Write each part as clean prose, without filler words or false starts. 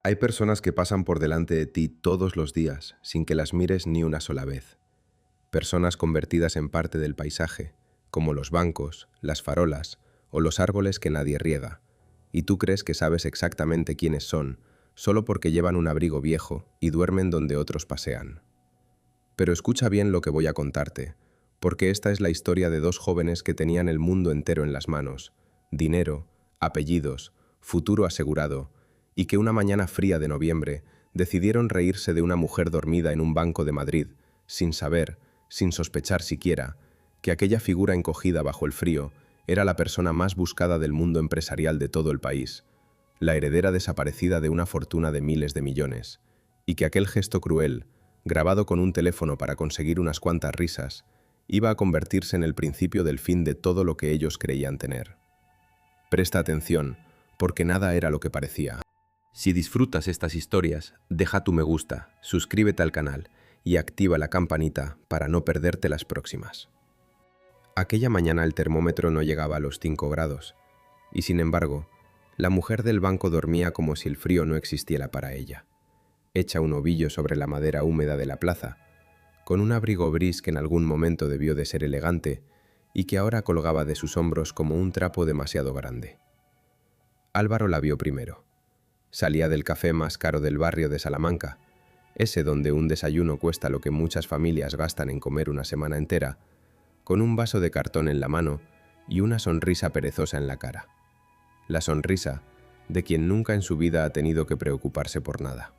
Hay personas que pasan por delante de ti todos los días sin que las mires ni una sola vez. Personas convertidas en parte del paisaje, como los bancos, las farolas o los árboles que nadie riega. Y tú crees que sabes exactamente quiénes son, solo porque llevan un abrigo viejo y duermen donde otros pasean. Pero escucha bien lo que voy a contarte, porque esta es la historia de dos jóvenes que tenían el mundo entero en las manos: dinero, apellidos, futuro asegurado, y que una mañana fría de noviembre decidieron reírse de una mujer dormida en un banco de Madrid, sin saber, sin sospechar siquiera, que aquella figura encogida bajo el frío era la persona más buscada del mundo empresarial de todo el país, la heredera desaparecida de una fortuna de miles de millones, y que aquel gesto cruel, grabado con un teléfono para conseguir unas cuantas risas, iba a convertirse en el principio del fin de todo lo que ellos creían tener. Presta atención, porque nada era lo que parecía. Si disfrutas estas historias, deja tu me gusta, suscríbete al canal y activa la campanita para no perderte las próximas. Aquella mañana el termómetro no llegaba a los 5 grados, y sin embargo, la mujer del banco dormía como si el frío no existiera para ella, hecha un ovillo sobre la madera húmeda de la plaza, con un abrigo gris que en algún momento debió de ser elegante y que ahora colgaba de sus hombros como un trapo demasiado grande. Álvaro la vio primero. Salía del café más caro del barrio de Salamanca, ese donde un desayuno cuesta lo que muchas familias gastan en comer una semana entera, con un vaso de cartón en la mano y una sonrisa perezosa en la cara. La sonrisa de quien nunca en su vida ha tenido que preocuparse por nada.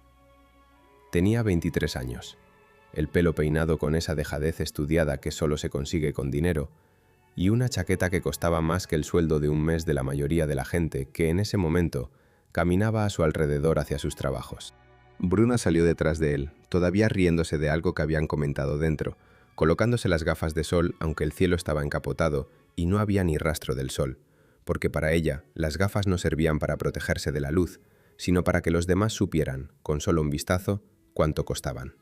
Tenía 23 años, el pelo peinado con esa dejadez estudiada que solo se consigue con dinero, y una chaqueta que costaba más que el sueldo de un mes de la mayoría de la gente que en ese momento caminaba a su alrededor hacia sus trabajos. Bruna salió detrás de él, todavía riéndose de algo que habían comentado dentro, colocándose las gafas de sol aunque el cielo estaba encapotado y no había ni rastro del sol, porque para ella las gafas no servían para protegerse de la luz, sino para que los demás supieran, con solo un vistazo, cuánto costaban.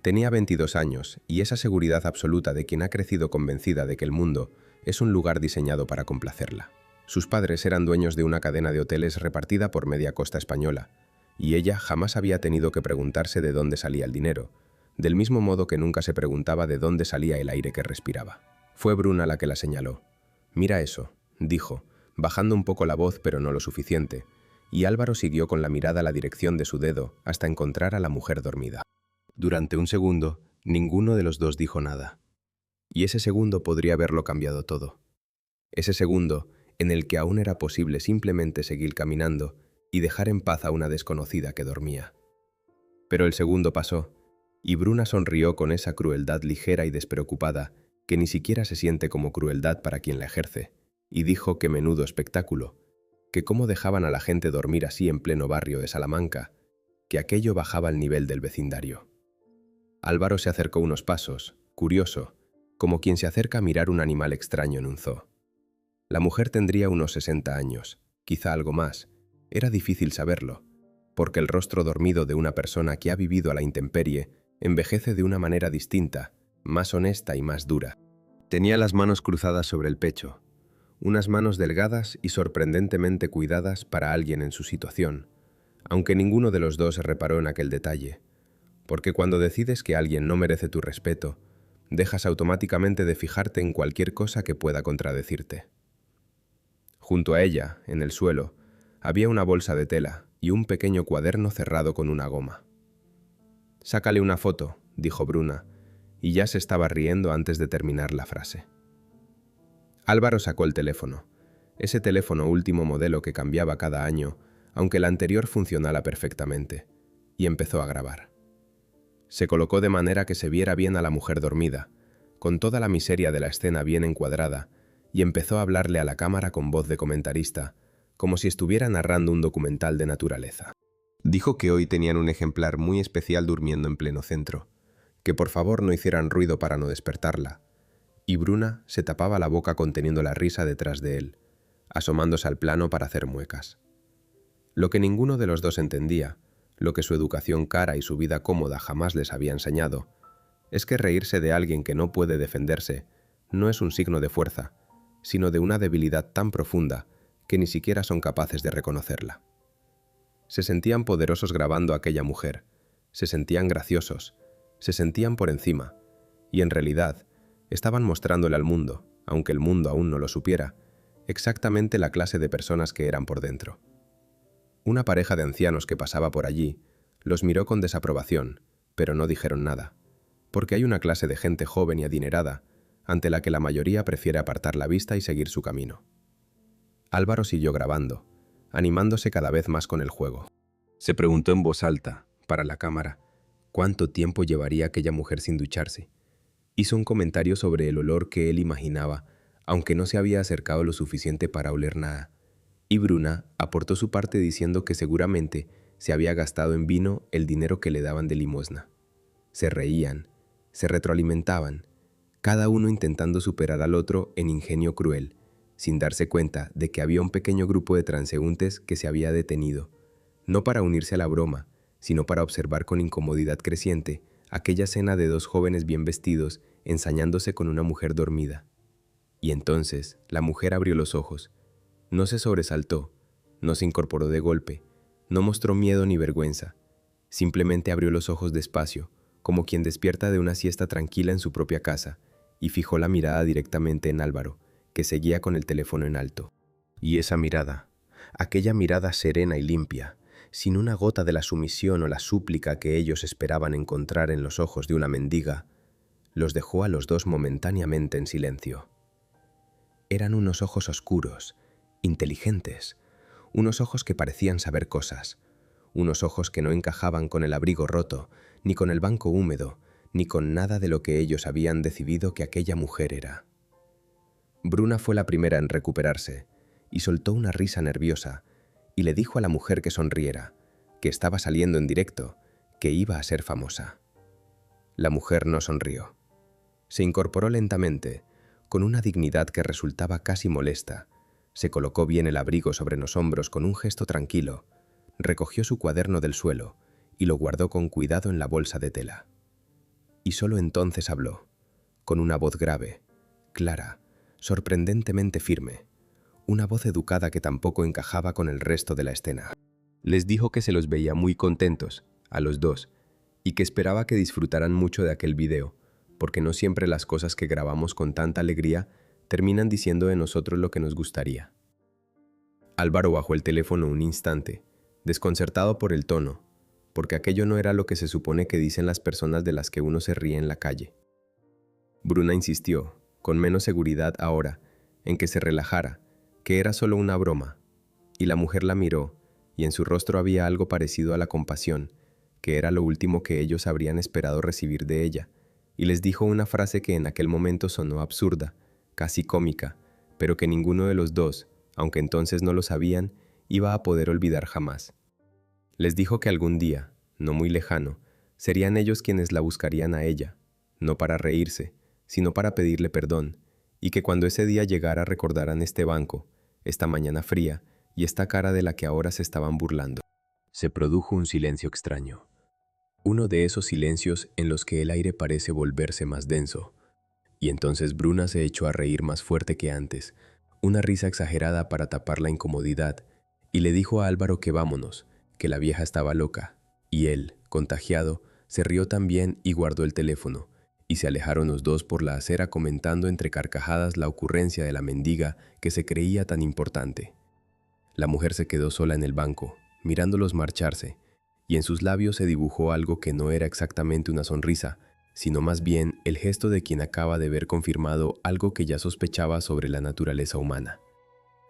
Tenía 22 años y esa seguridad absoluta de quien ha crecido convencida de que el mundo es un lugar diseñado para complacerla. Sus padres eran dueños de una cadena de hoteles repartida por media costa española, y ella jamás había tenido que preguntarse de dónde salía el dinero, del mismo modo que nunca se preguntaba de dónde salía el aire que respiraba. Fue Bruna la que la señaló. «Mira eso», dijo, bajando un poco la voz pero no lo suficiente, y Álvaro siguió con la mirada la dirección de su dedo hasta encontrar a la mujer dormida. Durante un segundo, ninguno de los dos dijo nada. Y ese segundo podría haberlo cambiado todo. Ese segundo en el que aún era posible simplemente seguir caminando y dejar en paz a una desconocida que dormía. Pero el segundo pasó, y Bruna sonrió con esa crueldad ligera y despreocupada que ni siquiera se siente como crueldad para quien la ejerce, y dijo que menudo espectáculo, que cómo dejaban a la gente dormir así en pleno barrio de Salamanca, que aquello bajaba el nivel del vecindario. Álvaro se acercó unos pasos, curioso, como quien se acerca a mirar un animal extraño en un zoo. La mujer tendría unos 60 años, quizá algo más. Era difícil saberlo, porque el rostro dormido de una persona que ha vivido a la intemperie envejece de una manera distinta, más honesta y más dura. Tenía las manos cruzadas sobre el pecho, unas manos delgadas y sorprendentemente cuidadas para alguien en su situación, aunque ninguno de los dos reparó en aquel detalle, porque cuando decides que alguien no merece tu respeto, dejas automáticamente de fijarte en cualquier cosa que pueda contradecirte. Junto a ella, en el suelo, había una bolsa de tela y un pequeño cuaderno cerrado con una goma. «Sácale una foto», dijo Bruna, y ya se estaba riendo antes de terminar la frase. Álvaro sacó el teléfono, ese teléfono último modelo que cambiaba cada año, aunque el anterior funcionara perfectamente, y empezó a grabar. Se colocó de manera que se viera bien a la mujer dormida, con toda la miseria de la escena bien encuadrada, y empezó a hablarle a la cámara con voz de comentarista, como si estuviera narrando un documental de naturaleza. Dijo que hoy tenían un ejemplar muy especial durmiendo en pleno centro, que por favor no hicieran ruido para no despertarla, y Bruna se tapaba la boca conteniendo la risa detrás de él, asomándose al plano para hacer muecas. Lo que ninguno de los dos entendía, lo que su educación cara y su vida cómoda jamás les había enseñado, es que reírse de alguien que no puede defenderse no es un signo de fuerza, sino de una debilidad tan profunda que ni siquiera son capaces de reconocerla. Se sentían poderosos grabando a aquella mujer, se sentían graciosos, se sentían por encima, y en realidad estaban mostrándole al mundo, aunque el mundo aún no lo supiera, exactamente la clase de personas que eran por dentro. Una pareja de ancianos que pasaba por allí los miró con desaprobación, pero no dijeron nada, porque hay una clase de gente joven y adinerada ante la que la mayoría prefiere apartar la vista y seguir su camino. Álvaro siguió grabando, animándose cada vez más con el juego. Se preguntó en voz alta, para la cámara, cuánto tiempo llevaría aquella mujer sin ducharse. Hizo un comentario sobre el olor que él imaginaba, aunque no se había acercado lo suficiente para oler nada. Y Bruna aportó su parte diciendo que seguramente se había gastado en vino el dinero que le daban de limosna. Se reían, se retroalimentaban, cada uno intentando superar al otro en ingenio cruel, sin darse cuenta de que había un pequeño grupo de transeúntes que se había detenido, no para unirse a la broma, sino para observar con incomodidad creciente aquella escena de dos jóvenes bien vestidos ensañándose con una mujer dormida. Y entonces la mujer abrió los ojos. No se sobresaltó, no se incorporó de golpe, no mostró miedo ni vergüenza. Simplemente abrió los ojos despacio, como quien despierta de una siesta tranquila en su propia casa, y fijó la mirada directamente en Álvaro, que seguía con el teléfono en alto. Y esa mirada, aquella mirada serena y limpia, sin una gota de la sumisión o la súplica que ellos esperaban encontrar en los ojos de una mendiga, los dejó a los dos momentáneamente en silencio. Eran unos ojos oscuros, inteligentes, unos ojos que parecían saber cosas, unos ojos que no encajaban con el abrigo roto, ni con el banco húmedo, ni con nada de lo que ellos habían decidido que aquella mujer era. Bruna fue la primera en recuperarse, y soltó una risa nerviosa, y le dijo a la mujer que sonriera, que estaba saliendo en directo, que iba a ser famosa. La mujer no sonrió. Se incorporó lentamente, con una dignidad que resultaba casi molesta, se colocó bien el abrigo sobre los hombros con un gesto tranquilo, recogió su cuaderno del suelo y lo guardó con cuidado en la bolsa de tela. Y solo entonces habló, con una voz grave, clara, sorprendentemente firme, una voz educada que tampoco encajaba con el resto de la escena. Les dijo que se los veía muy contentos, a los dos, y que esperaba que disfrutaran mucho de aquel video, porque no siempre las cosas que grabamos con tanta alegría terminan diciendo de nosotros lo que nos gustaría. Álvaro bajó el teléfono un instante, desconcertado por el tono, porque aquello no era lo que se supone que dicen las personas de las que uno se ríe en la calle. Bruna insistió, con menos seguridad ahora, en que se relajara, que era solo una broma, y la mujer la miró, y en su rostro había algo parecido a la compasión, que era lo último que ellos habrían esperado recibir de ella, y les dijo una frase que en aquel momento sonó absurda, casi cómica, pero que ninguno de los dos, aunque entonces no lo sabían, iba a poder olvidar jamás. Les dijo que algún día, no muy lejano, serían ellos quienes la buscarían a ella, no para reírse, sino para pedirle perdón, y que cuando ese día llegara recordaran este banco, esta mañana fría y esta cara de la que ahora se estaban burlando. Se produjo un silencio extraño. Uno de esos silencios en los que el aire parece volverse más denso. Y entonces Bruna se echó a reír más fuerte que antes, una risa exagerada para tapar la incomodidad, y le dijo a Álvaro que vámonos, que la vieja estaba loca, y él, contagiado, se rió también y guardó el teléfono, y se alejaron los dos por la acera comentando entre carcajadas la ocurrencia de la mendiga que se creía tan importante. La mujer se quedó sola en el banco, mirándolos marcharse, y en sus labios se dibujó algo que no era exactamente una sonrisa, sino más bien el gesto de quien acaba de ver confirmado algo que ya sospechaba sobre la naturaleza humana.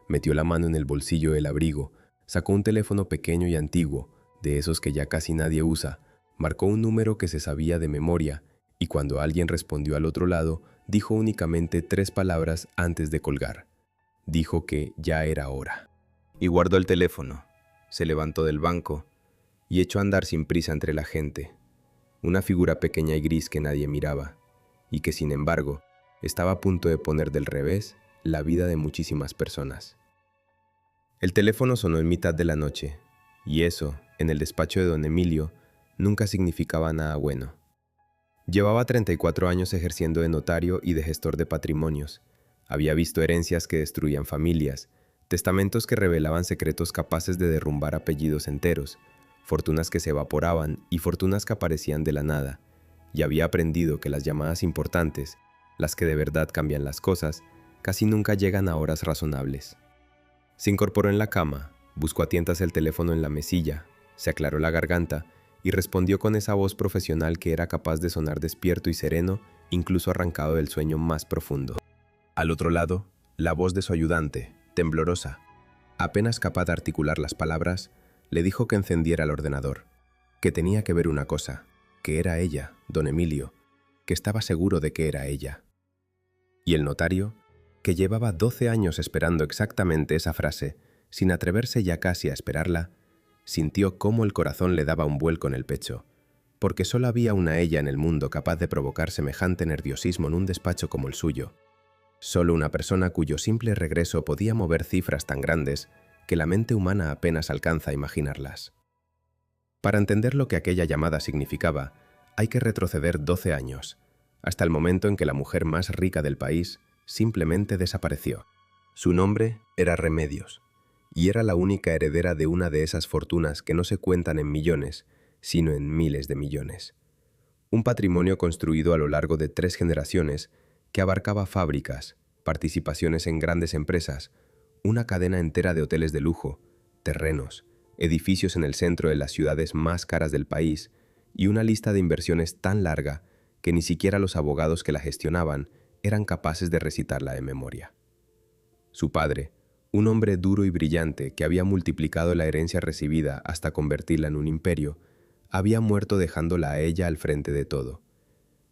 Metió la mano en el bolsillo del abrigo, sacó un teléfono pequeño y antiguo, de esos que ya casi nadie usa, marcó un número que se sabía de memoria, y cuando alguien respondió al otro lado, dijo únicamente 3 palabras antes de colgar. Dijo que ya era hora. Y guardó el teléfono, se levantó del banco y echó a andar sin prisa entre la gente, una figura pequeña y gris que nadie miraba, y que sin embargo estaba a punto de poner del revés la vida de muchísimas personas. El teléfono sonó en mitad de la noche, y eso, en el despacho de don Emilio, nunca significaba nada bueno. Llevaba 34 años ejerciendo de notario y de gestor de patrimonios. Había visto herencias que destruían familias, Testamentos que revelaban secretos capaces de derrumbar apellidos enteros, fortunas que se evaporaban y fortunas que aparecían de la nada, y había aprendido que las llamadas importantes, las que de verdad cambian las cosas, casi nunca llegan a horas razonables. Se incorporó en la cama, buscó a tientas el teléfono en la mesilla, se aclaró la garganta y respondió con esa voz profesional que era capaz de sonar despierto y sereno, incluso arrancado del sueño más profundo. Al otro lado, la voz de su ayudante, temblorosa, apenas capaz de articular las palabras, le dijo que encendiera el ordenador, que tenía que ver una cosa, que era ella, don Emilio, que estaba seguro de que era ella. Y el notario, que llevaba 12 años esperando exactamente esa frase, sin atreverse ya casi a esperarla, sintió cómo el corazón le daba un vuelco en el pecho, porque solo había una ella en el mundo capaz de provocar semejante nerviosismo en un despacho como el suyo. Solo una persona cuyo simple regreso podía mover cifras tan grandes que la mente humana apenas alcanza a imaginarlas. Para entender lo que aquella llamada significaba, hay que retroceder 12 años, hasta el momento en que la mujer más rica del país simplemente desapareció. Su nombre era Remedios, y era la única heredera de una de esas fortunas que no se cuentan en millones, sino en miles de millones. Un patrimonio construido a lo largo de 3 generaciones que abarcaba fábricas, participaciones en grandes empresas, una cadena entera de hoteles de lujo, terrenos, edificios en el centro de las ciudades más caras del país y una lista de inversiones tan larga que ni siquiera los abogados que la gestionaban eran capaces de recitarla de memoria. Su padre, un hombre duro y brillante que había multiplicado la herencia recibida hasta convertirla en un imperio, había muerto dejándola a ella al frente de todo.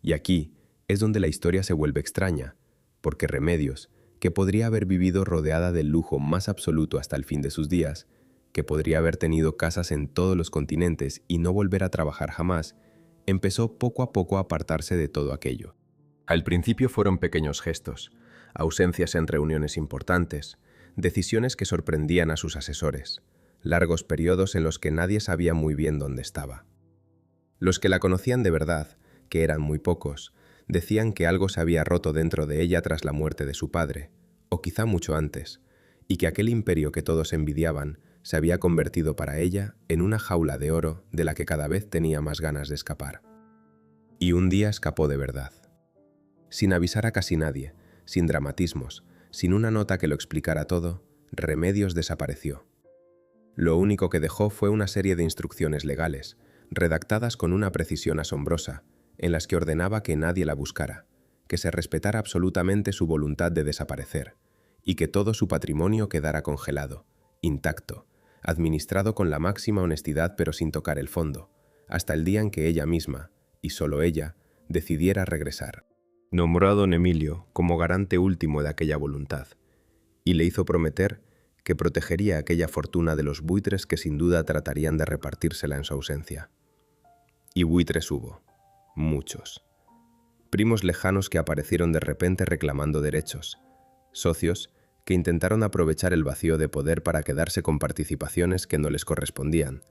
Y aquí es donde la historia se vuelve extraña, porque Remedios, que podría haber vivido rodeada del lujo más absoluto hasta el fin de sus días, que podría haber tenido casas en todos los continentes y no volver a trabajar jamás, empezó poco a poco a apartarse de todo aquello. Al principio fueron pequeños gestos, ausencias en reuniones importantes, decisiones que sorprendían a sus asesores, largos periodos en los que nadie sabía muy bien dónde estaba. Los que la conocían de verdad, que eran muy pocos, decían que algo se había roto dentro de ella tras la muerte de su padre, o quizá mucho antes, y que aquel imperio que todos envidiaban se había convertido para ella en una jaula de oro de la que cada vez tenía más ganas de escapar. Y un día escapó de verdad. Sin avisar a casi nadie, sin dramatismos, sin una nota que lo explicara todo, Remedios desapareció. Lo único que dejó fue una serie de instrucciones legales, redactadas con una precisión asombrosa, en las que ordenaba que nadie la buscara, que se respetara absolutamente su voluntad de desaparecer, y que todo su patrimonio quedara congelado, intacto, administrado con la máxima honestidad pero sin tocar el fondo, hasta el día en que ella misma, y solo ella, decidiera regresar. Nombró a don Emilio como garante último de aquella voluntad, y le hizo prometer que protegería aquella fortuna de los buitres que sin duda tratarían de repartírsela en su ausencia. Y buitres hubo, muchos. Primos lejanos que aparecieron de repente reclamando derechos, socios que intentaron aprovechar el vacío de poder para quedarse con participaciones que no les correspondían,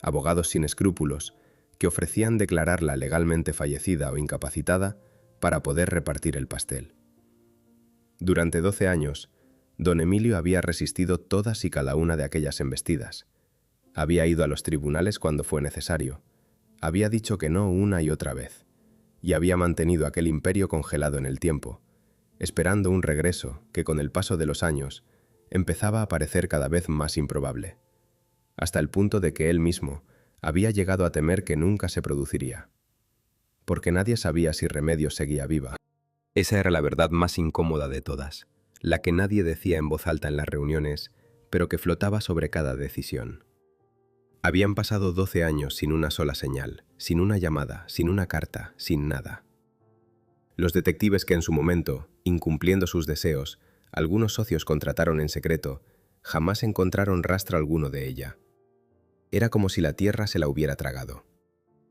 abogados sin escrúpulos que ofrecían declararla legalmente fallecida o incapacitada para poder repartir el pastel. Durante 12 años, don Emilio había resistido todas y cada una de aquellas embestidas. Había ido a los tribunales cuando fue necesario. Había dicho que no una y otra vez. Y había mantenido aquel imperio congelado en el tiempo, esperando un regreso que con el paso de los años empezaba a parecer cada vez más improbable, hasta el punto de que él mismo había llegado a temer que nunca se produciría. Porque nadie sabía si Remedios seguía viva. Esa era la verdad más incómoda de todas, la que nadie decía en voz alta en las reuniones, pero que flotaba sobre cada decisión. Habían pasado 12 años sin una sola señal, sin una llamada, sin una carta, sin nada. Los detectives que en su momento, incumpliendo sus deseos, algunos socios contrataron en secreto, jamás encontraron rastro alguno de ella. Era como si la tierra se la hubiera tragado.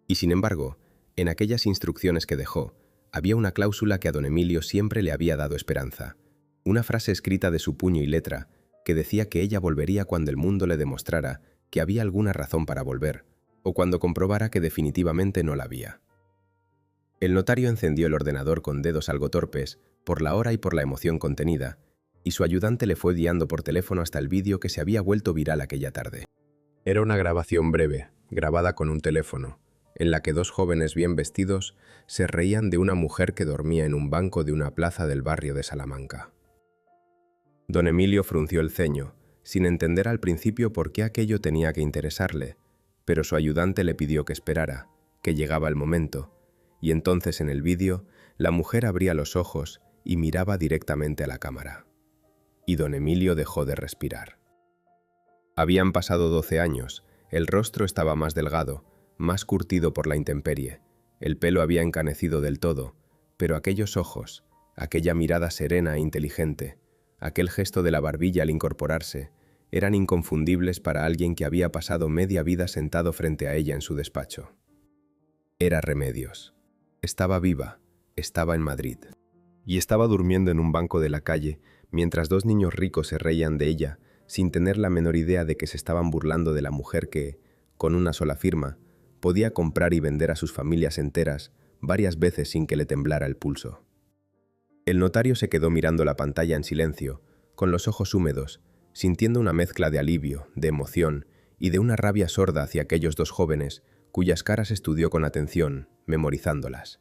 Y sin embargo, en aquellas instrucciones que dejó, había una cláusula que a don Emilio siempre le había dado esperanza, una frase escrita de su puño y letra que decía que ella volvería cuando el mundo le demostrara que había alguna razón para volver, o cuando comprobara que definitivamente no la había. El notario encendió el ordenador con dedos algo torpes, por la hora y por la emoción contenida, y su ayudante le fue guiando por teléfono hasta el vídeo que se había vuelto viral aquella tarde. Era una grabación breve, grabada con un teléfono, en la que dos jóvenes bien vestidos se reían de una mujer que dormía en un banco de una plaza del barrio de Salamanca. Don Emilio frunció el ceño, sin entender al principio por qué aquello tenía que interesarle, pero su ayudante le pidió que esperara, que llegaba el momento, y entonces en el vídeo la mujer abría los ojos y miraba directamente a la cámara. Y don Emilio dejó de respirar. Habían pasado 12 años, el rostro estaba más delgado, más curtido por la intemperie, el pelo había encanecido del todo, pero aquellos ojos, aquella mirada serena e inteligente, aquel gesto de la barbilla al incorporarse, eran inconfundibles para alguien que había pasado media vida sentado frente a ella en su despacho. Era Remedios. Estaba viva, estaba en Madrid. Y estaba durmiendo en un banco de la calle, mientras dos niños ricos se reían de ella, sin tener la menor idea de que se estaban burlando de la mujer que, con una sola firma, podía comprar y vender a sus familias enteras varias veces sin que le temblara el pulso. El notario se quedó mirando la pantalla en silencio, con los ojos húmedos, sintiendo una mezcla de alivio, de emoción y de una rabia sorda hacia aquellos dos jóvenes, cuyas caras estudió con atención, memorizándolas.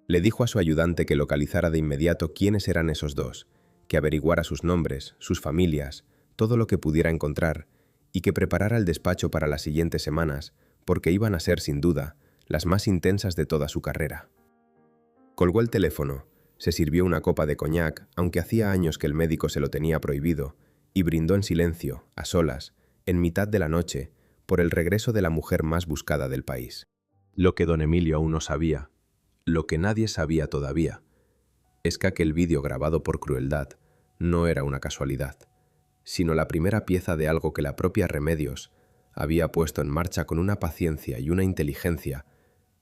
Le dijo a su ayudante que localizara de inmediato quiénes eran esos dos, que averiguara sus nombres, sus familias, todo lo que pudiera encontrar, y que preparara el despacho para las siguientes semanas, porque iban a ser, sin duda, las más intensas de toda su carrera. Colgó el teléfono, se sirvió una copa de coñac, aunque hacía años que el médico se lo tenía prohibido, y brindó en silencio, a solas, en mitad de la noche, por el regreso de la mujer más buscada del país. Lo que don Emilio aún no sabía, lo que nadie sabía todavía, es que aquel vídeo grabado por crueldad no era una casualidad, sino la primera pieza de algo que la propia Remedios había puesto en marcha con una paciencia y una inteligencia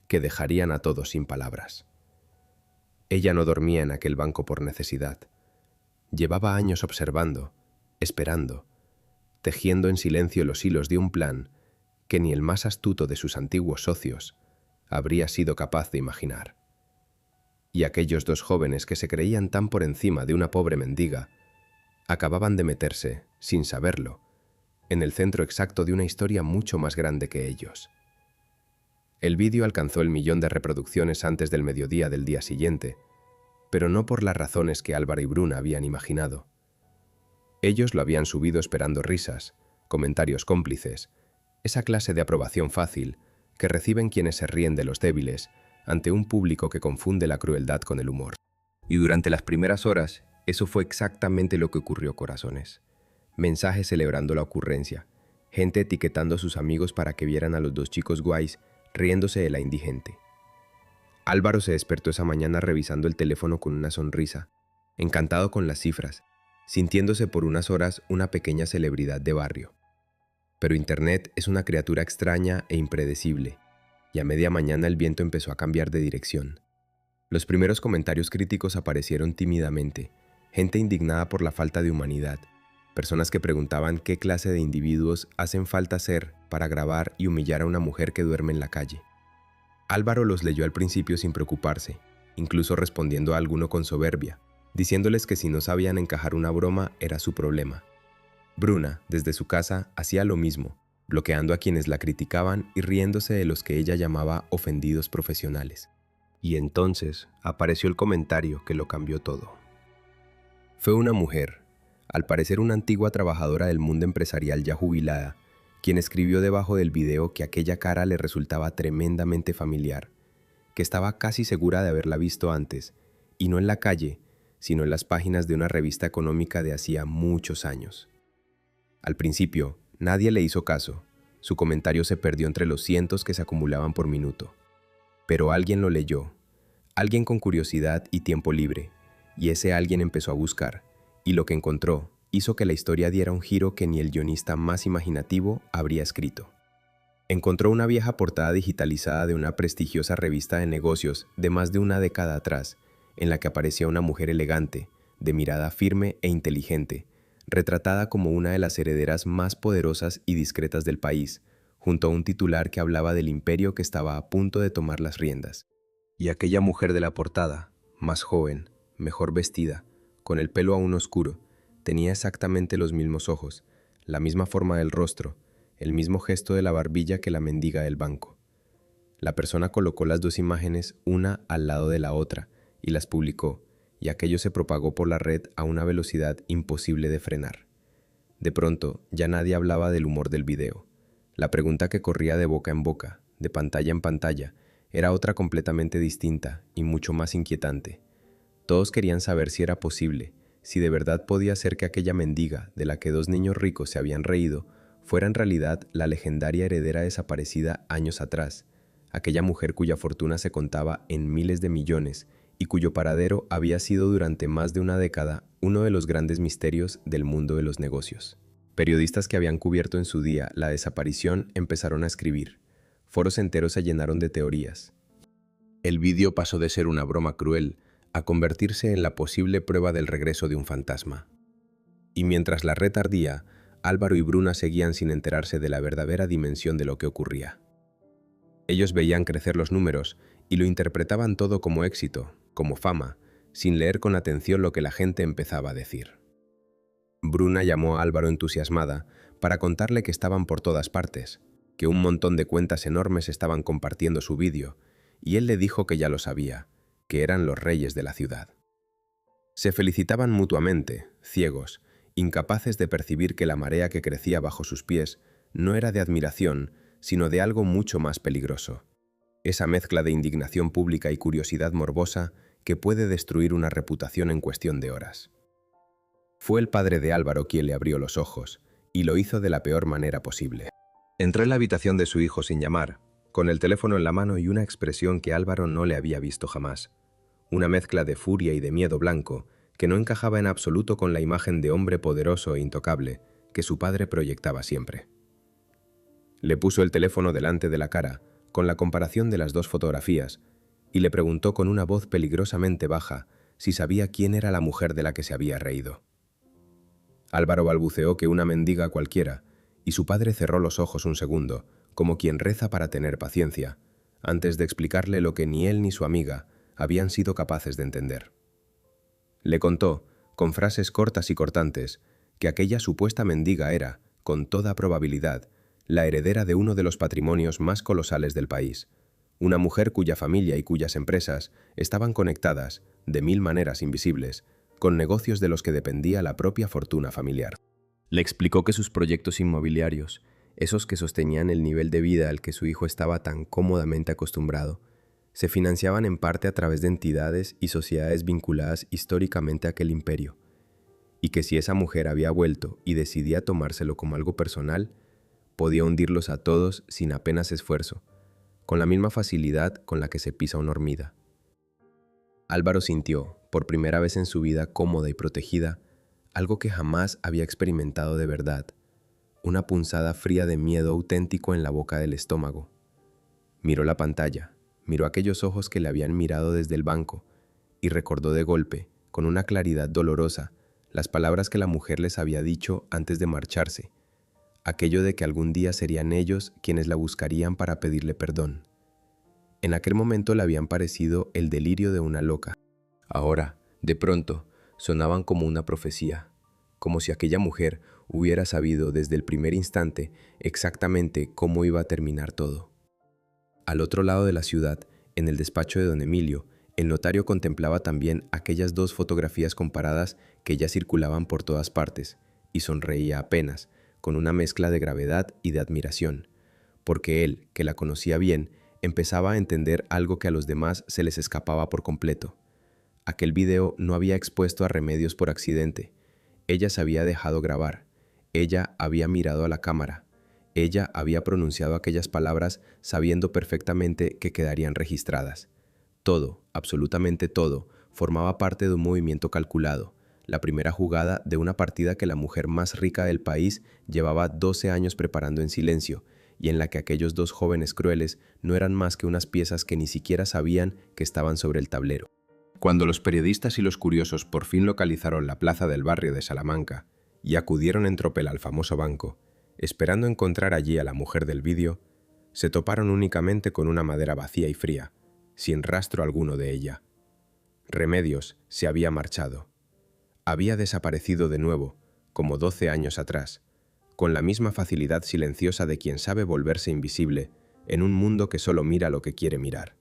que dejarían a todos sin palabras. Ella no dormía en aquel banco por necesidad. Llevaba años observando, esperando, tejiendo en silencio los hilos de un plan que ni el más astuto de sus antiguos socios habría sido capaz de imaginar. Y aquellos dos jóvenes que se creían tan por encima de una pobre mendiga acababan de meterse, sin saberlo, en el centro exacto de una historia mucho más grande que ellos. El vídeo alcanzó el 1.000.000 de reproducciones antes del mediodía del día siguiente, pero no por las razones que Álvaro y Bruna habían imaginado. Ellos lo habían subido esperando risas, comentarios cómplices, esa clase de aprobación fácil que reciben quienes se ríen de los débiles ante un público que confunde la crueldad con el humor. Y durante las primeras horas, eso fue exactamente lo que ocurrió, corazones. Mensajes celebrando la ocurrencia, gente etiquetando a sus amigos para que vieran a los dos chicos guays riéndose de la indigente. Álvaro se despertó esa mañana revisando el teléfono con una sonrisa, encantado con las cifras, sintiéndose por unas horas una pequeña celebridad de barrio. Pero Internet es una criatura extraña e impredecible, y a media mañana el viento empezó a cambiar de dirección. Los primeros comentarios críticos aparecieron tímidamente, gente indignada por la falta de humanidad, personas que preguntaban qué clase de individuos hacen falta ser para grabar y humillar a una mujer que duerme en la calle. Álvaro los leyó al principio sin preocuparse, incluso respondiendo a alguno con soberbia, diciéndoles que si no sabían encajar una broma era su problema. Bruna, desde su casa, hacía lo mismo, bloqueando a quienes la criticaban y riéndose de los que ella llamaba ofendidos profesionales. Y entonces apareció el comentario que lo cambió todo. Fue una mujer, al parecer una antigua trabajadora del mundo empresarial ya jubilada, quien escribió debajo del video que aquella cara le resultaba tremendamente familiar, que estaba casi segura de haberla visto antes, y no en la calle, sino en las páginas de una revista económica de hacía muchos años. Al principio, nadie le hizo caso, su comentario se perdió entre los cientos que se acumulaban por minuto. Pero alguien lo leyó, alguien con curiosidad y tiempo libre, y ese alguien empezó a buscar, y lo que encontró hizo que la historia diera un giro que ni el guionista más imaginativo habría escrito. Encontró una vieja portada digitalizada de una prestigiosa revista de negocios de más de una década atrás, en la que aparecía una mujer elegante, de mirada firme e inteligente, retratada como una de las herederas más poderosas y discretas del país, junto a un titular que hablaba del imperio que estaba a punto de tomar las riendas. Y aquella mujer de la portada, más joven, mejor vestida, con el pelo aún oscuro, Tenía exactamente los mismos ojos, la misma forma del rostro, el mismo gesto de la barbilla que la mendiga del banco. La persona colocó las dos imágenes una al lado de la otra y las publicó, y aquello se propagó por la red a una velocidad imposible de frenar. De pronto, ya nadie hablaba del humor del video. La pregunta que corría de boca en boca, de pantalla en pantalla, era otra completamente distinta y mucho más inquietante. Todos querían saber si era posible, si de verdad podía ser que aquella mendiga, de la que dos niños ricos se habían reído, fuera en realidad la legendaria heredera desaparecida años atrás, aquella mujer cuya fortuna se contaba en miles de millones y cuyo paradero había sido durante más de una década uno de los grandes misterios del mundo de los negocios. Periodistas que habían cubierto en su día la desaparición empezaron a escribir. Foros enteros se llenaron de teorías. El vídeo pasó de ser una broma cruel a convertirse en la posible prueba del regreso de un fantasma. Y mientras la red ardía, Álvaro y Bruna seguían sin enterarse de la verdadera dimensión de lo que ocurría. Ellos veían crecer los números y lo interpretaban todo como éxito, como fama, sin leer con atención lo que la gente empezaba a decir. Bruna llamó a Álvaro entusiasmada para contarle que estaban por todas partes, que un montón de cuentas enormes estaban compartiendo su vídeo, y él le dijo que ya lo sabía, que eran los reyes de la ciudad. Se felicitaban mutuamente, ciegos, incapaces de percibir que la marea que crecía bajo sus pies no era de admiración, sino de algo mucho más peligroso. Esa mezcla de indignación pública y curiosidad morbosa que puede destruir una reputación en cuestión de horas. Fue el padre de Álvaro quien le abrió los ojos, y lo hizo de la peor manera posible. Entró en la habitación de su hijo sin llamar, con el teléfono en la mano y una expresión que Álvaro no le había visto jamás. Una mezcla de furia y de miedo blanco que no encajaba en absoluto con la imagen de hombre poderoso e intocable que su padre proyectaba siempre. Le puso el teléfono delante de la cara, con la comparación de las dos fotografías, y le preguntó con una voz peligrosamente baja si sabía quién era la mujer de la que se había reído. Álvaro balbuceó que una mendiga cualquiera, y su padre cerró los ojos un segundo, como quien reza para tener paciencia, antes de explicarle lo que ni él ni su amiga habían sido capaces de entender. Le contó, con frases cortas y cortantes, que aquella supuesta mendiga era, con toda probabilidad, la heredera de uno de los patrimonios más colosales del país, una mujer cuya familia y cuyas empresas estaban conectadas, de mil maneras invisibles, con negocios de los que dependía la propia fortuna familiar. Le explicó que sus proyectos inmobiliarios, esos que sostenían el nivel de vida al que su hijo estaba tan cómodamente acostumbrado, se financiaban en parte a través de entidades y sociedades vinculadas históricamente a aquel imperio, y que si esa mujer había vuelto y decidía tomárselo como algo personal, podía hundirlos a todos sin apenas esfuerzo, con la misma facilidad con la que se pisa una hormiga. Álvaro sintió, por primera vez en su vida cómoda y protegida, algo que jamás había experimentado de verdad, una punzada fría de miedo auténtico en la boca del estómago. Miró la pantalla, miró aquellos ojos que le habían mirado desde el banco y recordó de golpe, con una claridad dolorosa, las palabras que la mujer les había dicho antes de marcharse, aquello de que algún día serían ellos quienes la buscarían para pedirle perdón. En aquel momento le habían parecido el delirio de una loca. Ahora, de pronto, sonaban como una profecía, como si aquella mujer hubiera sabido desde el primer instante exactamente cómo iba a terminar todo. Al otro lado de la ciudad, en el despacho de don Emilio, el notario contemplaba también aquellas dos fotografías comparadas que ya circulaban por todas partes, y sonreía apenas, con una mezcla de gravedad y de admiración, porque él, que la conocía bien, empezaba a entender algo que a los demás se les escapaba por completo. Aquel video no había expuesto a Remedios por accidente. Ella se había dejado grabar. Ella había mirado a la cámara. Ella había pronunciado aquellas palabras sabiendo perfectamente que quedarían registradas. Todo, absolutamente todo, formaba parte de un movimiento calculado, la primera jugada de una partida que la mujer más rica del país llevaba 12 años preparando en silencio, y en la que aquellos dos jóvenes crueles no eran más que unas piezas que ni siquiera sabían que estaban sobre el tablero. Cuando los periodistas y los curiosos por fin localizaron la plaza del barrio de Salamanca y acudieron en tropel al famoso banco, esperando encontrar allí a la mujer del vídeo, se toparon únicamente con una madera vacía y fría, sin rastro alguno de ella. Remedios se había marchado. Había desaparecido de nuevo, como 12 años atrás, con la misma facilidad silenciosa de quien sabe volverse invisible en un mundo que solo mira lo que quiere mirar.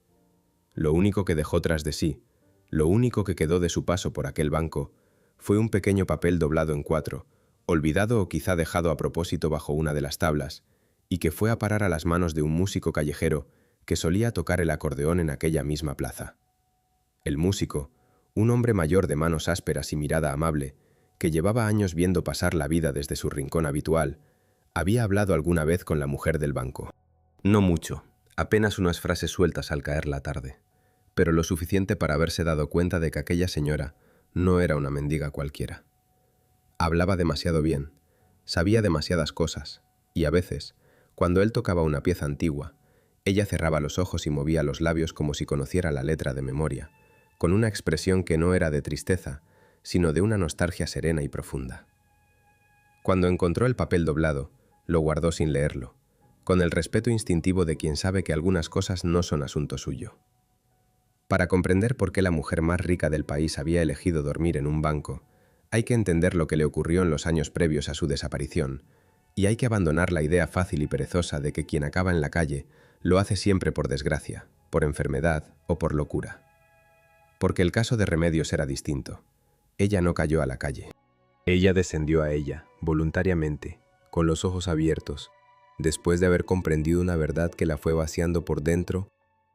Lo único que dejó tras de sí, lo único que quedó de su paso por aquel banco, fue un pequeño papel doblado en 4, olvidado o quizá dejado a propósito bajo una de las tablas, y que fue a parar a las manos de un músico callejero que solía tocar el acordeón en aquella misma plaza. El músico, un hombre mayor de manos ásperas y mirada amable, que llevaba años viendo pasar la vida desde su rincón habitual, había hablado alguna vez con la mujer del banco. No mucho, apenas unas frases sueltas al caer la tarde, pero lo suficiente para haberse dado cuenta de que aquella señora no era una mendiga cualquiera. Hablaba demasiado bien, sabía demasiadas cosas, y a veces, cuando él tocaba una pieza antigua, ella cerraba los ojos y movía los labios como si conociera la letra de memoria, con una expresión que no era de tristeza, sino de una nostalgia serena y profunda. Cuando encontró el papel doblado, lo guardó sin leerlo, con el respeto instintivo de quien sabe que algunas cosas no son asunto suyo. Para comprender por qué la mujer más rica del país había elegido dormir en un banco, hay que entender lo que le ocurrió en los años previos a su desaparición, y hay que abandonar la idea fácil y perezosa de que quien acaba en la calle lo hace siempre por desgracia, por enfermedad o por locura. Porque el caso de Remedios era distinto. Ella no cayó a la calle. Ella descendió a ella, voluntariamente, con los ojos abiertos, después de haber comprendido una verdad que la fue vaciando por dentro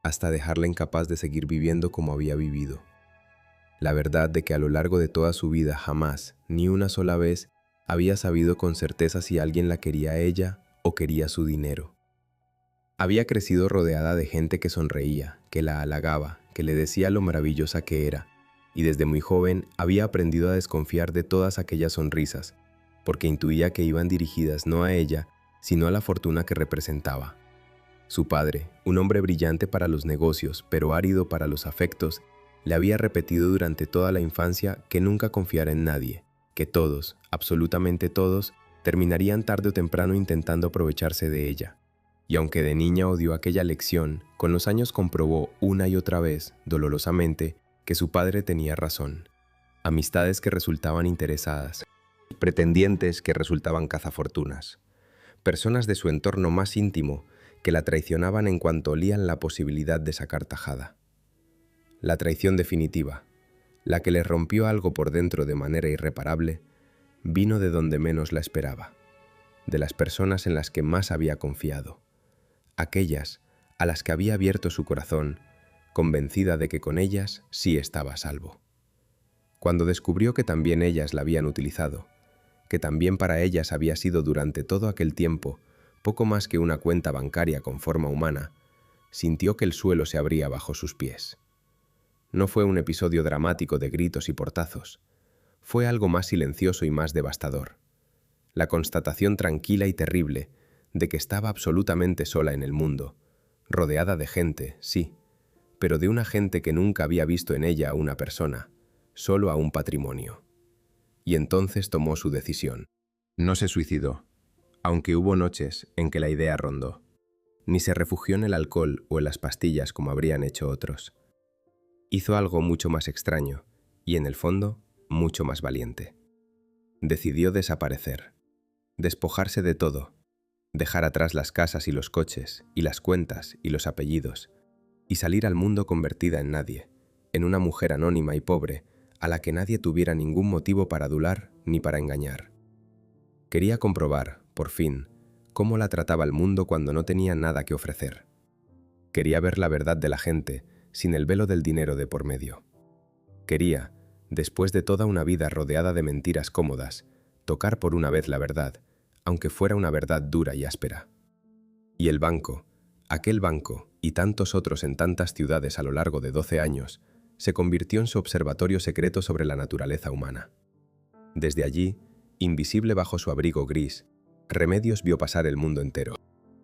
hasta dejarla incapaz de seguir viviendo como había vivido. La verdad de que a lo largo de toda su vida jamás, ni una sola vez, había sabido con certeza si alguien la quería a ella o quería su dinero. Había crecido rodeada de gente que sonreía, que la halagaba, que le decía lo maravillosa que era, y desde muy joven había aprendido a desconfiar de todas aquellas sonrisas, porque intuía que iban dirigidas no a ella, sino a la fortuna que representaba. Su padre, un hombre brillante para los negocios, pero árido para los afectos, le había repetido durante toda la infancia que nunca confiara en nadie, que todos, absolutamente todos, terminarían tarde o temprano intentando aprovecharse de ella. Y aunque de niña odió aquella lección, con los años comprobó una y otra vez, dolorosamente, que su padre tenía razón. Amistades que resultaban interesadas, pretendientes que resultaban cazafortunas, personas de su entorno más íntimo que la traicionaban en cuanto olían la posibilidad de sacar tajada. La traición definitiva, la que le rompió algo por dentro de manera irreparable, vino de donde menos la esperaba, de las personas en las que más había confiado, aquellas a las que había abierto su corazón, convencida de que con ellas sí estaba a salvo. Cuando descubrió que también ellas la habían utilizado, que también para ellas había sido durante todo aquel tiempo poco más que una cuenta bancaria con forma humana, sintió que el suelo se abría bajo sus pies. No fue un episodio dramático de gritos y portazos, fue algo más silencioso y más devastador. La constatación tranquila y terrible de que estaba absolutamente sola en el mundo, rodeada de gente, sí, pero de una gente que nunca había visto en ella a una persona, solo a un patrimonio. Y entonces tomó su decisión. No se suicidó, aunque hubo noches en que la idea rondó. Ni se refugió en el alcohol o en las pastillas como habrían hecho otros. Hizo algo mucho más extraño y, en el fondo, mucho más valiente. Decidió desaparecer, despojarse de todo, dejar atrás las casas y los coches, y las cuentas y los apellidos, y salir al mundo convertida en nadie, en una mujer anónima y pobre, a la que nadie tuviera ningún motivo para adular ni para engañar. Quería comprobar, por fin, cómo la trataba el mundo cuando no tenía nada que ofrecer. Quería ver la verdad de la gente, sin el velo del dinero de por medio. Quería, después de toda una vida rodeada de mentiras cómodas, tocar por una vez la verdad, aunque fuera una verdad dura y áspera. Y el banco, aquel banco y tantos otros en tantas ciudades a lo largo de 12 años, se convirtió en su observatorio secreto sobre la naturaleza humana. Desde allí, invisible bajo su abrigo gris, Remedios vio pasar el mundo entero.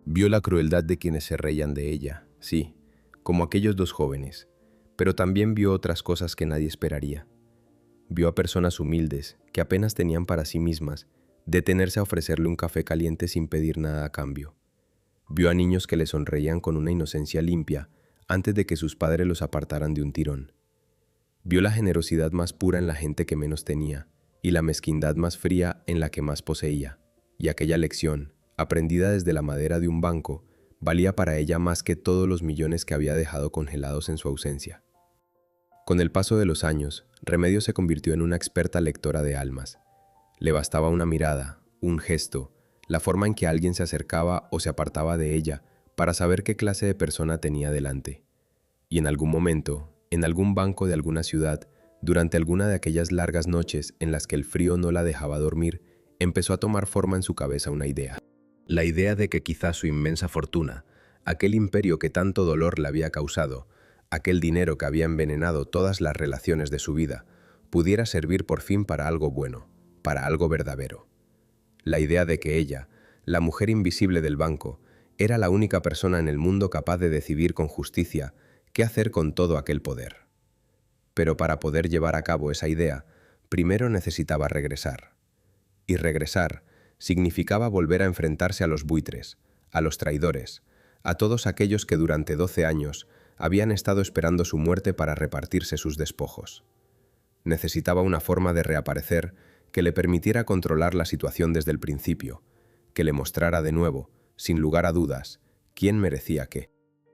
Vio la crueldad de quienes se reían de ella, sí, como aquellos dos jóvenes, pero también vio otras cosas que nadie esperaría. Vio a personas humildes que apenas tenían para sí mismas detenerse a ofrecerle un café caliente sin pedir nada a cambio. Vio a niños que le sonreían con una inocencia limpia antes de que sus padres los apartaran de un tirón. Vio la generosidad más pura en la gente que menos tenía, y la mezquindad más fría en la que más poseía, y aquella lección, aprendida desde la madera de un banco, valía para ella más que todos los millones que había dejado congelados en su ausencia. Con el paso de los años, Remedios se convirtió en una experta lectora de almas. Le bastaba una mirada, un gesto, la forma en que alguien se acercaba o se apartaba de ella para saber qué clase de persona tenía delante. Y en algún momento, en algún banco de alguna ciudad, durante alguna de aquellas largas noches en las que el frío no la dejaba dormir, empezó a tomar forma en su cabeza una idea. La idea de que quizás su inmensa fortuna, aquel imperio que tanto dolor le había causado, aquel dinero que había envenenado todas las relaciones de su vida, pudiera servir por fin para algo bueno, para algo verdadero. La idea de que ella, la mujer invisible del banco, era la única persona en el mundo capaz de decidir con justicia qué hacer con todo aquel poder. Pero para poder llevar a cabo esa idea, primero necesitaba regresar. Y regresar significaba volver a enfrentarse a los buitres, a los traidores, a todos aquellos que durante 12 años habían estado esperando su muerte para repartirse sus despojos. Necesitaba una forma de reaparecer que le permitiera controlar la situación desde el principio, que le mostrara de nuevo, sin lugar a dudas, quién merecía qué.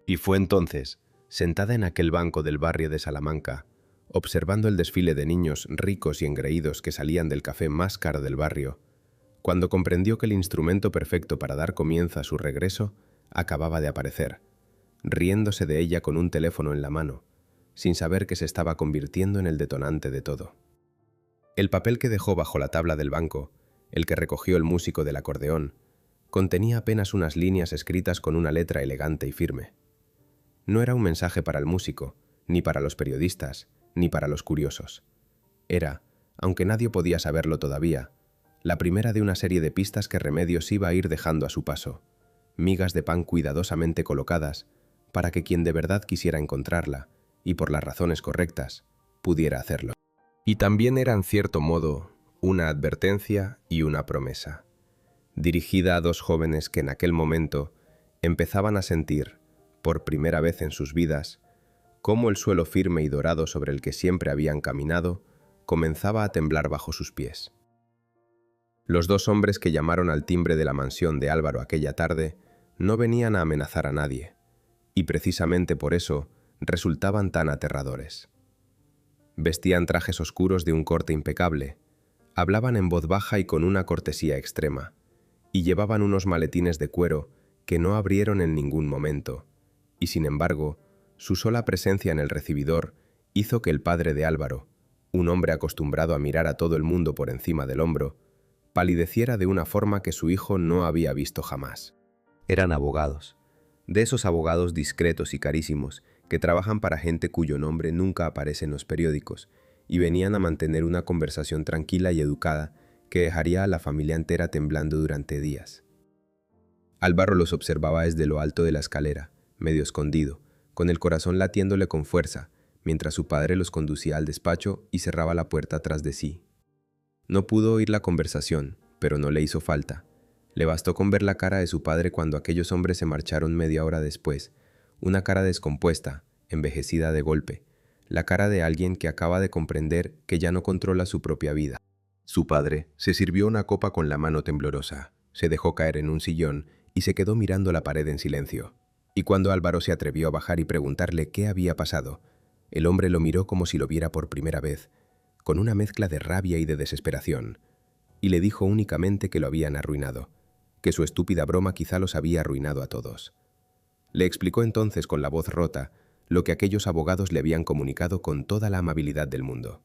Y fue entonces, sentada en aquel banco del barrio de Salamanca, observando el desfile de niños ricos y engreídos que salían del café más caro del barrio, cuando comprendió que el instrumento perfecto para dar comienzo a su regreso acababa de aparecer, riéndose de ella con un teléfono en la mano, sin saber que se estaba convirtiendo en el detonante de todo. El papel que dejó bajo la tabla del banco, el que recogió el músico del acordeón, contenía apenas unas líneas escritas con una letra elegante y firme. No era un mensaje para el músico, ni para los periodistas, ni para los curiosos. Era, aunque nadie podía saberlo todavía, la primera de una serie de pistas que Remedios iba a ir dejando a su paso, migas de pan cuidadosamente colocadas para que quien de verdad quisiera encontrarla, y por las razones correctas, pudiera hacerlo. Y también era, en cierto modo, una advertencia y una promesa, dirigida a dos jóvenes que en aquel momento empezaban a sentir, por primera vez en sus vidas, cómo el suelo firme y dorado sobre el que siempre habían caminado comenzaba a temblar bajo sus pies. Los dos hombres que llamaron al timbre de la mansión de Álvaro aquella tarde no venían a amenazar a nadie, y precisamente por eso resultaban tan aterradores. Vestían trajes oscuros de un corte impecable, hablaban en voz baja y con una cortesía extrema, y llevaban unos maletines de cuero que no abrieron en ningún momento, y sin embargo, su sola presencia en el recibidor hizo que el padre de Álvaro, un hombre acostumbrado a mirar a todo el mundo por encima del hombro, palideciera de una forma que su hijo no había visto jamás. Eran abogados, de esos abogados discretos y carísimos que trabajan para gente cuyo nombre nunca aparece en los periódicos, y venían a mantener una conversación tranquila y educada que dejaría a la familia entera temblando durante días. Álvaro los observaba desde lo alto de la escalera, medio escondido, con el corazón latiéndole con fuerza, mientras su padre los conducía al despacho y cerraba la puerta tras de sí. No pudo oír la conversación, pero no le hizo falta. Le bastó con ver la cara de su padre cuando aquellos hombres se marcharon media hora después, una cara descompuesta, envejecida de golpe, la cara de alguien que acaba de comprender que ya no controla su propia vida. Su padre se sirvió una copa con la mano temblorosa, se dejó caer en un sillón y se quedó mirando la pared en silencio. Y cuando Álvaro se atrevió a bajar y preguntarle qué había pasado, el hombre lo miró como si lo viera por primera vez, con una mezcla de rabia y de desesperación, y le dijo únicamente que lo habían arruinado, que su estúpida broma quizá los había arruinado a todos. Le explicó entonces con la voz rota lo que aquellos abogados le habían comunicado con toda la amabilidad del mundo.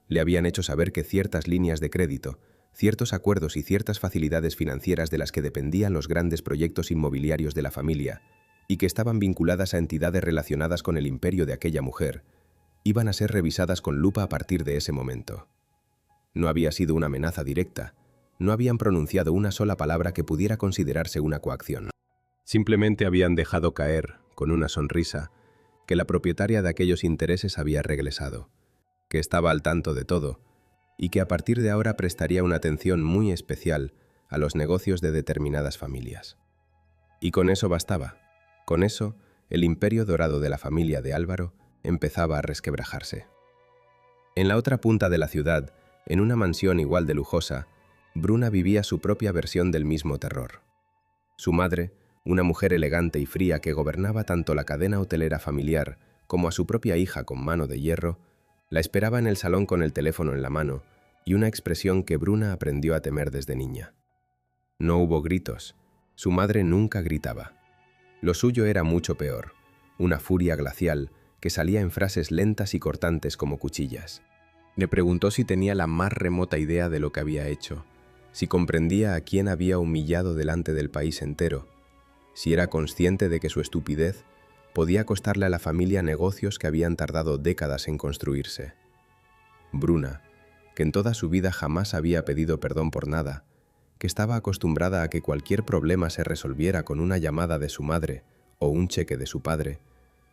Le habían hecho saber que ciertas líneas de crédito, ciertos acuerdos y ciertas facilidades financieras de las que dependían los grandes proyectos inmobiliarios de la familia, y que estaban vinculadas a entidades relacionadas con el imperio de aquella mujer, iban a ser revisadas con lupa a partir de ese momento. No había sido una amenaza directa, no habían pronunciado una sola palabra que pudiera considerarse una coacción. Simplemente habían dejado caer, con una sonrisa, que la propietaria de aquellos intereses había regresado, que estaba al tanto de todo, y que a partir de ahora prestaría una atención muy especial a los negocios de determinadas familias. Y con eso bastaba. Con eso, el imperio dorado de la familia de Álvaro empezaba a resquebrajarse. En la otra punta de la ciudad, En una mansión igual de lujosa, Bruna vivía su propia versión del mismo terror. Su madre, una mujer elegante y fría que gobernaba tanto la cadena hotelera familiar como a su propia hija con mano de hierro, la esperaba en el salón con el teléfono en la mano y una expresión que Bruna aprendió a temer desde niña. No hubo gritos. Su madre nunca gritaba. Lo suyo era mucho peor, una furia glacial que salía en frases lentas y cortantes como cuchillas. Le preguntó si tenía la más remota idea de lo que había hecho, si comprendía a quién había humillado delante del país entero, si era consciente de que su estupidez podía costarle a la familia negocios que habían tardado décadas en construirse. Bruna, que en toda su vida jamás había pedido perdón por nada, que estaba acostumbrada a que cualquier problema se resolviera con una llamada de su madre o un cheque de su padre,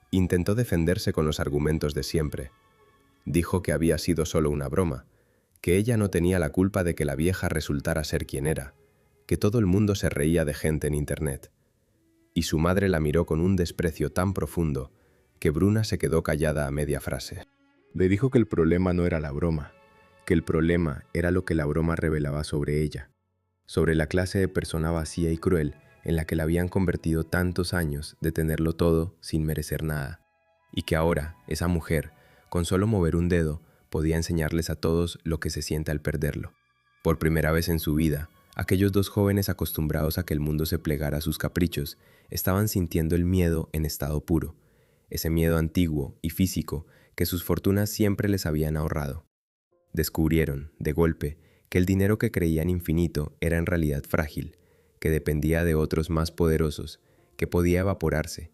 intentó defenderse con los argumentos de siempre. Dijo que había sido solo una broma, que ella no tenía la culpa de que la vieja resultara ser quien era, que todo el mundo se reía de gente en Internet. Y su madre la miró con un desprecio tan profundo que Bruna se quedó callada a media frase. Le dijo que el problema no era la broma, que el problema era lo que la broma revelaba sobre ella, sobre la clase de persona vacía y cruel en la que la habían convertido tantos años de tenerlo todo sin merecer nada, y que ahora esa mujer, con solo mover un dedo, podía enseñarles a todos lo que se siente al perderlo. Por primera vez en su vida, aquellos dos jóvenes acostumbrados a que el mundo se plegara a sus caprichos, estaban sintiendo el miedo en estado puro, ese miedo antiguo y físico que sus fortunas siempre les habían ahorrado. Descubrieron, de golpe, que el dinero que creían infinito era en realidad frágil, que dependía de otros más poderosos, que podía evaporarse.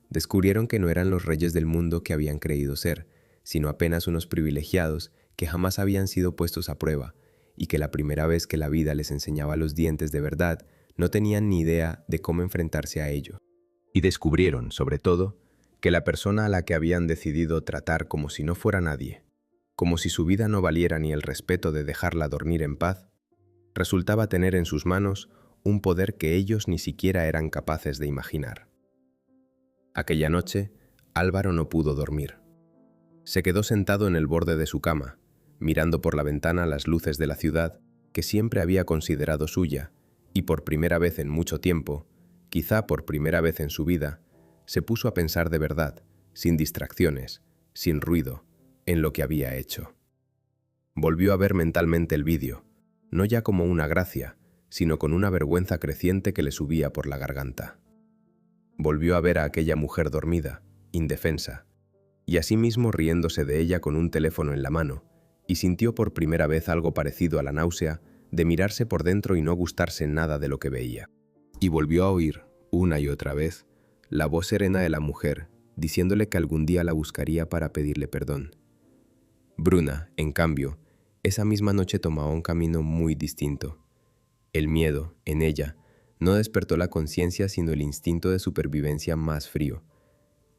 Descubrieron que no eran los reyes del mundo que habían creído ser, sino apenas unos privilegiados que jamás habían sido puestos a prueba, y que la primera vez que la vida les enseñaba los dientes de verdad, no tenían ni idea de cómo enfrentarse a ello. Y descubrieron, sobre todo, que la persona a la que habían decidido tratar como si no fuera nadie, como si su vida no valiera ni el respeto de dejarla dormir en paz, resultaba tener en sus manos un poder que ellos ni siquiera eran capaces de imaginar. Aquella noche, Álvaro no pudo dormir. Se quedó sentado en el borde de su cama, mirando por la ventana las luces de la ciudad que siempre había considerado suya, y por primera vez en mucho tiempo, quizá por primera vez en su vida, se puso a pensar de verdad, sin distracciones, sin ruido, en lo que había hecho. Volvió a ver mentalmente el vídeo, no ya como una gracia, sino con una vergüenza creciente que le subía por la garganta. Volvió a ver a aquella mujer dormida, indefensa, y asimismo riéndose de ella con un teléfono en la mano, y sintió por primera vez algo parecido a la náusea de mirarse por dentro y no gustarse nada de lo que veía. Y volvió a oír, una y otra vez, la voz serena de la mujer, diciéndole que algún día la buscaría para pedirle perdón. Bruna, en cambio, esa misma noche tomaba un camino muy distinto. El miedo, en ella, no despertó la conciencia sino el instinto de supervivencia más frío.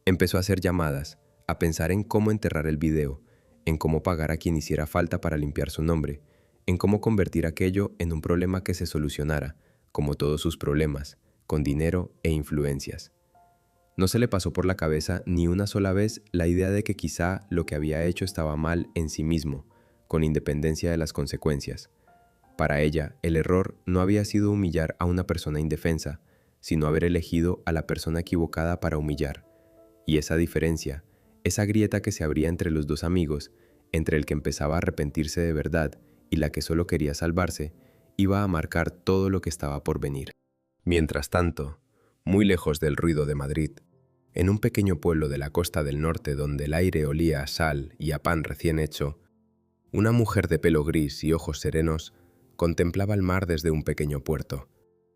Empezó a hacer llamadas, a pensar en cómo enterrar el video, en cómo pagar a quien hiciera falta para limpiar su nombre, en cómo convertir aquello en un problema que se solucionara, como todos sus problemas, con dinero e influencias. No se le pasó por la cabeza ni una sola vez la idea de que quizá lo que había hecho estaba mal en sí mismo, con independencia de las consecuencias. Para ella, el error no había sido humillar a una persona indefensa, sino haber elegido a la persona equivocada para humillar. Y esa diferencia, esa grieta que se abría entre los dos amigos, entre el que empezaba a arrepentirse de verdad y la que solo quería salvarse, iba a marcar todo lo que estaba por venir. Mientras tanto, muy lejos del ruido de Madrid, en un pequeño pueblo de la costa del norte donde el aire olía a sal y a pan recién hecho, una mujer de pelo gris y ojos serenos contemplaba el mar desde un pequeño puerto,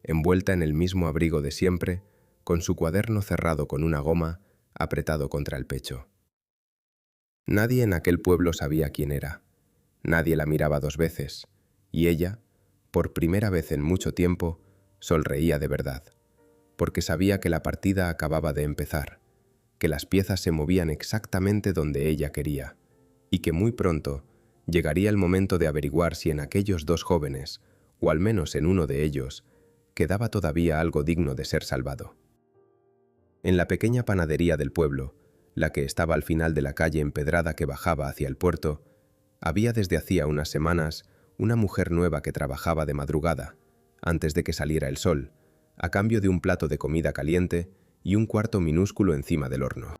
envuelta en el mismo abrigo de siempre, con su cuaderno cerrado con una goma apretado contra el pecho. Nadie en aquel pueblo sabía quién era, nadie la miraba dos veces, y ella, por primera vez en mucho tiempo, sonreía de verdad, porque sabía que la partida acababa de empezar, que las piezas se movían exactamente donde ella quería, y que muy pronto llegaría el momento de averiguar si en aquellos dos jóvenes, o al menos en uno de ellos, quedaba todavía algo digno de ser salvado. En la pequeña panadería del pueblo, la que estaba al final de la calle empedrada que bajaba hacia el puerto, Había desde hacía unas semanas una mujer nueva que trabajaba de madrugada, antes de que saliera el sol, a cambio de un plato de comida caliente y un cuarto minúsculo encima del horno.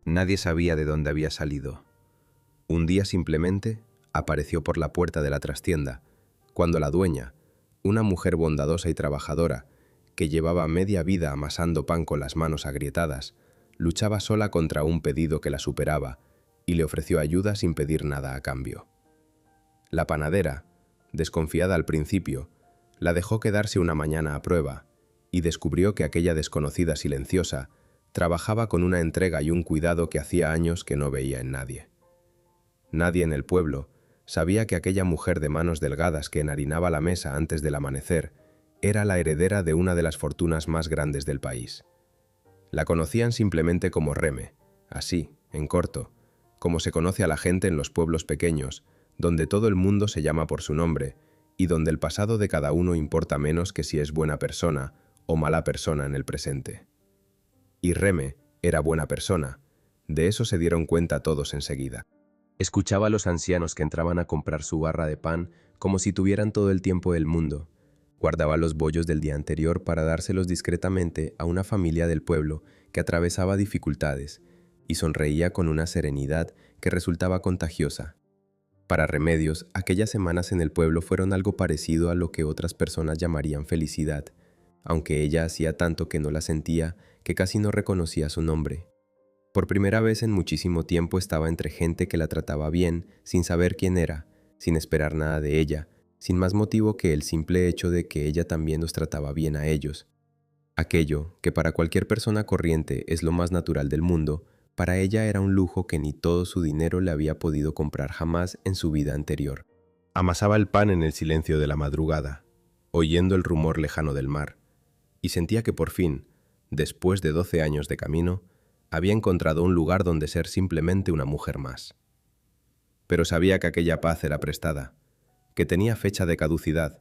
Nadie sabía de dónde había salido. Un día simplemente apareció por la puerta de la trastienda, cuando la dueña, una mujer bondadosa y trabajadora, que llevaba media vida amasando pan con las manos agrietadas, luchaba sola contra un pedido que la superaba y le ofreció ayuda sin pedir nada a cambio. La panadera, desconfiada al principio, la dejó quedarse una mañana a prueba y descubrió que aquella desconocida silenciosa trabajaba con una entrega y un cuidado que hacía años que no veía en nadie. Nadie en el pueblo sabía que aquella mujer de manos delgadas que enharinaba la mesa antes del amanecer era la heredera de una de las fortunas más grandes del país. La conocían simplemente como Reme, así, en corto, como se conoce a la gente en los pueblos pequeños, donde todo el mundo se llama por su nombre y donde el pasado de cada uno importa menos que si es buena persona o mala persona en el presente. Y Reme era buena persona, de eso se dieron cuenta todos enseguida. Escuchaba a los ancianos que entraban a comprar su barra de pan como si tuvieran todo el tiempo del mundo. Guardaba los bollos del día anterior para dárselos discretamente a una familia del pueblo que atravesaba dificultades y sonreía con una serenidad que resultaba contagiosa. Para Remedios, aquellas semanas en el pueblo fueron algo parecido a lo que otras personas llamarían felicidad, aunque ella hacía tanto que no la sentía que casi no reconocía su nombre. Por primera vez en muchísimo tiempo estaba entre gente que la trataba bien, sin saber quién era, sin esperar nada de ella, sin más motivo que el simple hecho de que ella también los trataba bien a ellos. Aquello, que para cualquier persona corriente es lo más natural del mundo, para ella era un lujo que ni todo su dinero le había podido comprar jamás en su vida anterior. Amasaba el pan en el silencio de la madrugada, oyendo el rumor lejano del mar, y sentía que por fin, después de 12 años de camino, había encontrado un lugar donde ser simplemente una mujer más. Pero sabía que aquella paz era prestada, que tenía fecha de caducidad,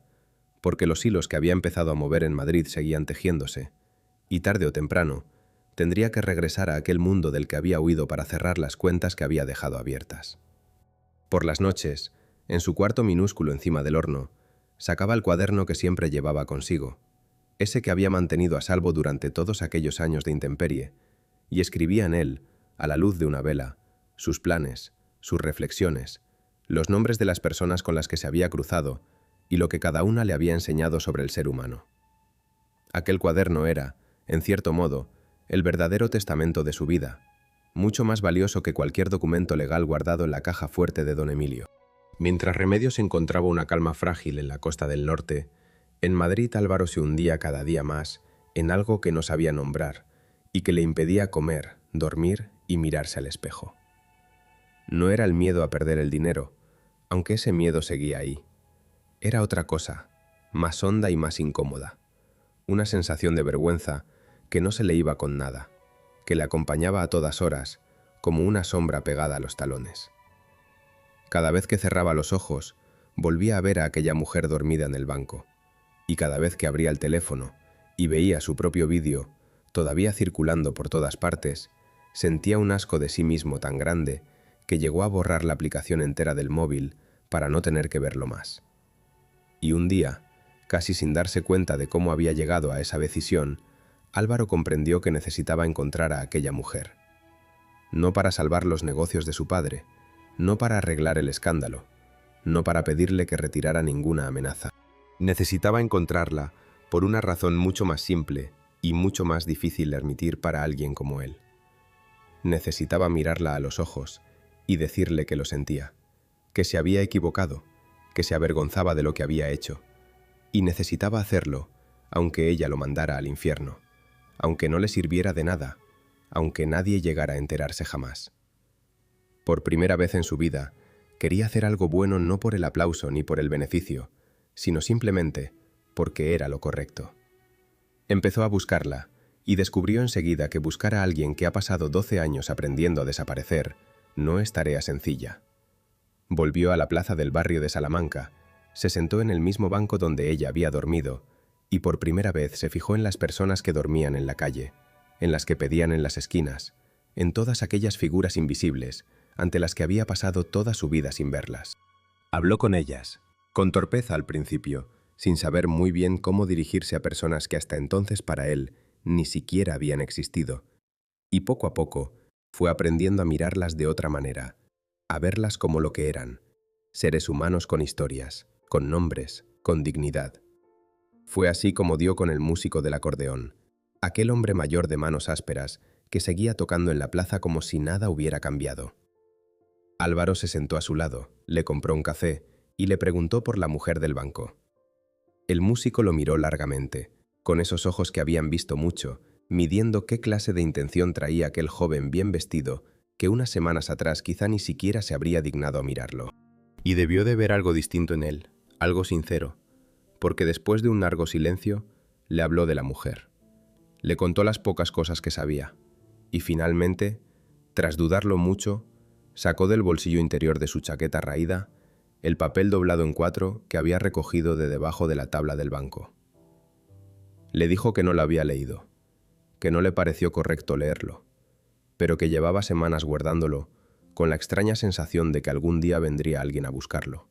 porque los hilos que había empezado a mover en Madrid seguían tejiéndose, y tarde o temprano tendría que regresar a aquel mundo del que había huido para cerrar las cuentas que había dejado abiertas. Por las noches, en su cuarto minúsculo encima del horno, sacaba el cuaderno que siempre llevaba consigo, ese que había mantenido a salvo durante todos aquellos años de intemperie, y escribía en él, a la luz de una vela, sus planes, sus reflexiones, los nombres de las personas con las que se había cruzado y lo que cada una le había enseñado sobre el ser humano. Aquel cuaderno era, en cierto modo, el verdadero testamento de su vida, mucho más valioso que cualquier documento legal guardado en la caja fuerte de don Emilio. Mientras Remedios encontraba una calma frágil en la costa del norte, en Madrid Álvaro se hundía cada día más en algo que no sabía nombrar y que le impedía comer, dormir y mirarse al espejo. No era el miedo a perder el dinero, aunque ese miedo seguía ahí. Era otra cosa, más honda y más incómoda, una sensación de vergüenza que no se le iba con nada, que le acompañaba a todas horas, como una sombra pegada a los talones. Cada vez que cerraba los ojos, volvía a ver a aquella mujer dormida en el banco, y cada vez que abría el teléfono y veía su propio vídeo, todavía circulando por todas partes, sentía un asco de sí mismo tan grande que llegó a borrar la aplicación entera del móvil para no tener que verlo más. Y un día, casi sin darse cuenta de cómo había llegado a esa decisión, Álvaro comprendió que necesitaba encontrar a aquella mujer. No para salvar los negocios de su padre, no para arreglar el escándalo, no para pedirle que retirara ninguna amenaza. Necesitaba encontrarla por una razón mucho más simple y mucho más difícil de admitir para alguien como él. Necesitaba mirarla a los ojos y decirle que lo sentía, que se había equivocado, que se avergonzaba de lo que había hecho, y necesitaba hacerlo, aunque ella lo mandara al infierno, aunque no le sirviera de nada, aunque nadie llegara a enterarse jamás. Por primera vez en su vida, quería hacer algo bueno no por el aplauso ni por el beneficio, sino simplemente porque era lo correcto. Empezó a buscarla, y descubrió enseguida que buscar a alguien que ha pasado 12 años aprendiendo a desaparecer no es tarea sencilla. Volvió a la plaza del barrio de Salamanca, se sentó en el mismo banco donde ella había dormido, y por primera vez se fijó en las personas que dormían en la calle, en las que pedían en las esquinas, en todas aquellas figuras invisibles ante las que había pasado toda su vida sin verlas. Habló con ellas, con torpeza al principio, sin saber muy bien cómo dirigirse a personas que hasta entonces para él ni siquiera habían existido. Y poco a poco fue aprendiendo a mirarlas de otra manera, a verlas como lo que eran, seres humanos con historias, con nombres, con dignidad. Fue así como dio con el músico del acordeón, aquel hombre mayor de manos ásperas que seguía tocando en la plaza como si nada hubiera cambiado. Álvaro se sentó a su lado, le compró un café y le preguntó por la mujer del banco. El músico lo miró largamente, con esos ojos que habían visto mucho, midiendo qué clase de intención traía aquel joven bien vestido que unas semanas atrás quizá ni siquiera se habría dignado a mirarlo. Y debió de ver algo distinto en él, algo sincero, porque después de un largo silencio le habló de la mujer. Le contó las pocas cosas que sabía, y finalmente, tras dudarlo mucho, sacó del bolsillo interior de su chaqueta raída el papel doblado en 4 que había recogido de debajo de la tabla del banco. Le dijo que no lo había leído, que no le pareció correcto leerlo, pero que llevaba semanas guardándolo con la extraña sensación de que algún día vendría alguien a buscarlo,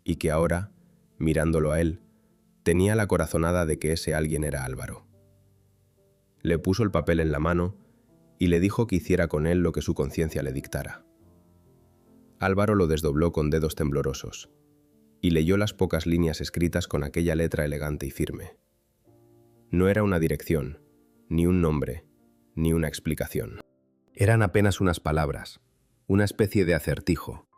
y que ahora, mirándolo a él, tenía la corazonada de que ese alguien era Álvaro. Le puso el papel en la mano y le dijo que hiciera con él lo que su conciencia le dictara. Álvaro lo desdobló con dedos temblorosos y leyó las pocas líneas escritas con aquella letra elegante y firme. No era una dirección, ni un nombre, ni una explicación. Eran apenas unas palabras, una especie de acertijo,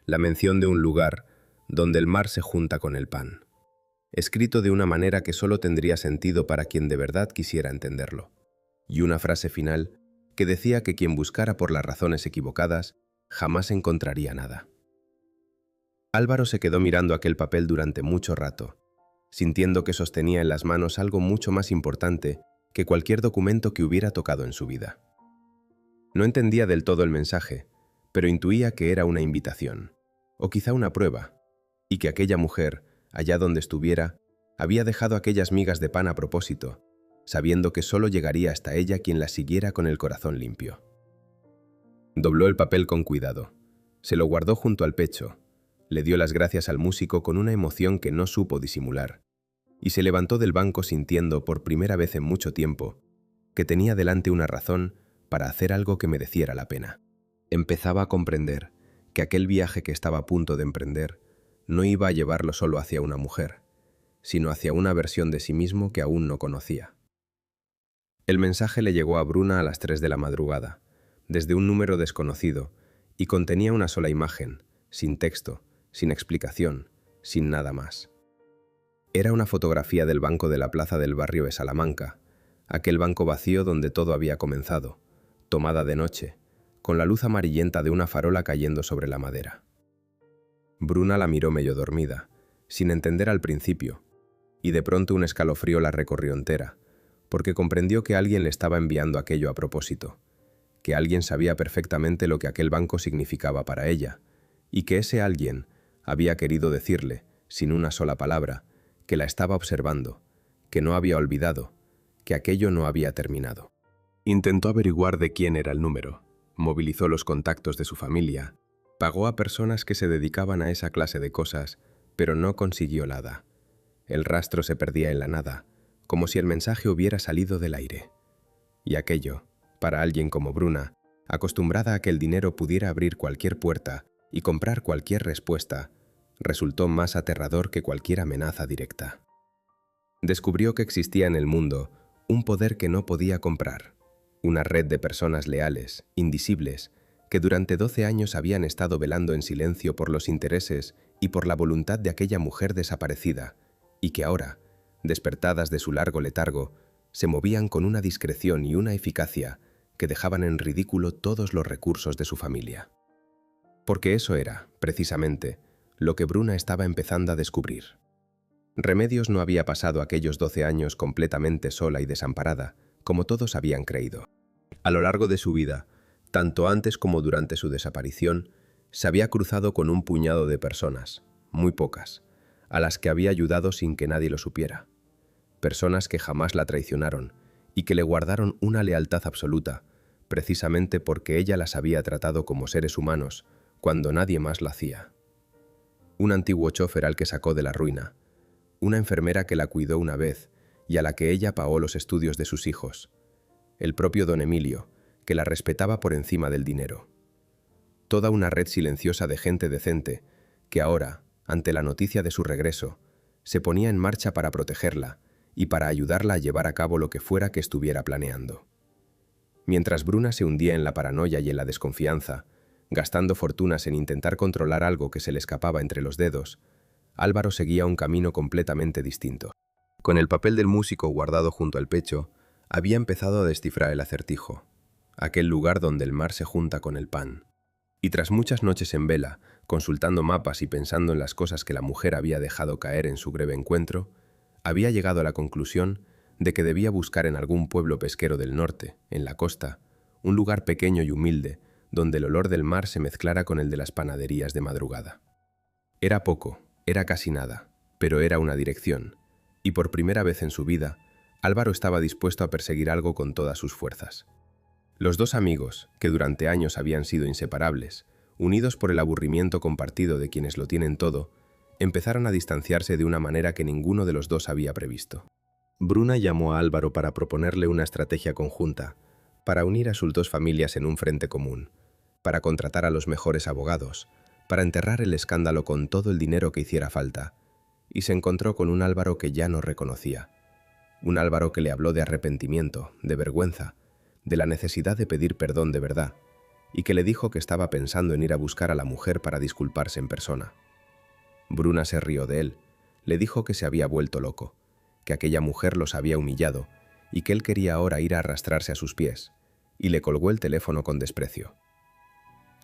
la mención de un lugar donde el mar se junta con el pan, escrito de una manera que solo tendría sentido para quien de verdad quisiera entenderlo, y una frase final que decía que quien buscara por las razones equivocadas jamás encontraría nada. Álvaro se quedó mirando aquel papel durante mucho rato, sintiendo que sostenía en las manos algo mucho más importante que cualquier documento que hubiera tocado en su vida. No entendía del todo el mensaje, pero intuía que era una invitación, o quizá una prueba, y que aquella mujer, allá donde estuviera, había dejado aquellas migas de pan a propósito, sabiendo que solo llegaría hasta ella quien la siguiera con el corazón limpio. Dobló el papel con cuidado, se lo guardó junto al pecho, le dio las gracias al músico con una emoción que no supo disimular, y se levantó del banco sintiendo por primera vez en mucho tiempo que tenía delante una razón para hacer algo que mereciera la pena. Empezaba a comprender que aquel viaje que estaba a punto de emprender no iba a llevarlo solo hacia una mujer, sino hacia una versión de sí mismo que aún no conocía. El mensaje le llegó a Bruna a las 3 de la madrugada, desde un número desconocido, y contenía una sola imagen, sin texto, sin explicación, sin nada más. Era una fotografía del banco de la plaza del barrio de Salamanca, aquel banco vacío donde todo había comenzado, tomada de noche, con la luz amarillenta de una farola cayendo sobre la madera. Bruna la miró medio dormida, sin entender al principio, y de pronto un escalofrío la recorrió entera, porque comprendió que alguien le estaba enviando aquello a propósito, que alguien sabía perfectamente lo que aquel banco significaba para ella, y que ese alguien había querido decirle, sin una sola palabra, que la estaba observando, que no había olvidado, que aquello no había terminado. Intentó averiguar de quién era el número, movilizó los contactos de su familia, pagó a personas que se dedicaban a esa clase de cosas, pero no consiguió nada. El rastro se perdía en la nada, como si el mensaje hubiera salido del aire. Y aquello, para alguien como Bruna, acostumbrada a que el dinero pudiera abrir cualquier puerta y comprar cualquier respuesta, resultó más aterrador que cualquier amenaza directa. Descubrió que existía en el mundo un poder que no podía comprar, una red de personas leales, indisibles, que durante 12 años habían estado velando en silencio por los intereses y por la voluntad de aquella mujer desaparecida, y que ahora, despertadas de su largo letargo, se movían con una discreción y una eficacia que dejaban en ridículo todos los recursos de su familia. Porque eso era, precisamente, lo que Bruna estaba empezando a descubrir. Remedios no había pasado aquellos 12 años completamente sola y desamparada, como todos habían creído. A lo largo de su vida, tanto antes como durante su desaparición, se había cruzado con un puñado de personas, muy pocas, a las que había ayudado sin que nadie lo supiera. Personas que jamás la traicionaron y que le guardaron una lealtad absoluta, precisamente porque ella las había tratado como seres humanos, cuando nadie más lo hacía. un antiguo chofer al que sacó de la ruina, una enfermera que la cuidó una vez y a la que ella pagó los estudios de sus hijos, el propio don Emilio, que la respetaba por encima del dinero. Toda una red silenciosa de gente decente que ahora, ante la noticia de su regreso, se ponía en marcha para protegerla y para ayudarla a llevar a cabo lo que fuera que estuviera planeando. Mientras Bruna se hundía en la paranoia y en la desconfianza, gastando fortunas en intentar controlar algo que se le escapaba entre los dedos, Álvaro seguía un camino completamente distinto. Con el papel del músico guardado junto al pecho, había empezado a descifrar el acertijo, aquel lugar donde el mar se junta con el pan. Y tras muchas noches en vela, consultando mapas y pensando en las cosas que la mujer había dejado caer en su breve encuentro, había llegado a la conclusión de que debía buscar en algún pueblo pesquero del norte, en la costa, un lugar pequeño y humilde, donde el olor del mar se mezclara con el de las panaderías de madrugada. Era poco, era casi nada, pero era una dirección, y por primera vez en su vida, Álvaro estaba dispuesto a perseguir algo con todas sus fuerzas. Los dos amigos, que durante años habían sido inseparables, unidos por el aburrimiento compartido de quienes lo tienen todo, empezaron a distanciarse de una manera que ninguno de los dos había previsto. Bruna llamó a Álvaro para proponerle una estrategia conjunta, para unir a sus dos familias en un frente común, para contratar a los mejores abogados, para enterrar el escándalo con todo el dinero que hiciera falta, y se encontró con un Álvaro que ya no reconocía. Un Álvaro que le habló de arrepentimiento, de vergüenza, de la necesidad de pedir perdón de verdad, y que le dijo que estaba pensando en ir a buscar a la mujer para disculparse en persona. Bruna se rió de él, le dijo que se había vuelto loco, que aquella mujer los había humillado y que él quería ahora ir a arrastrarse a sus pies, y le colgó el teléfono con desprecio.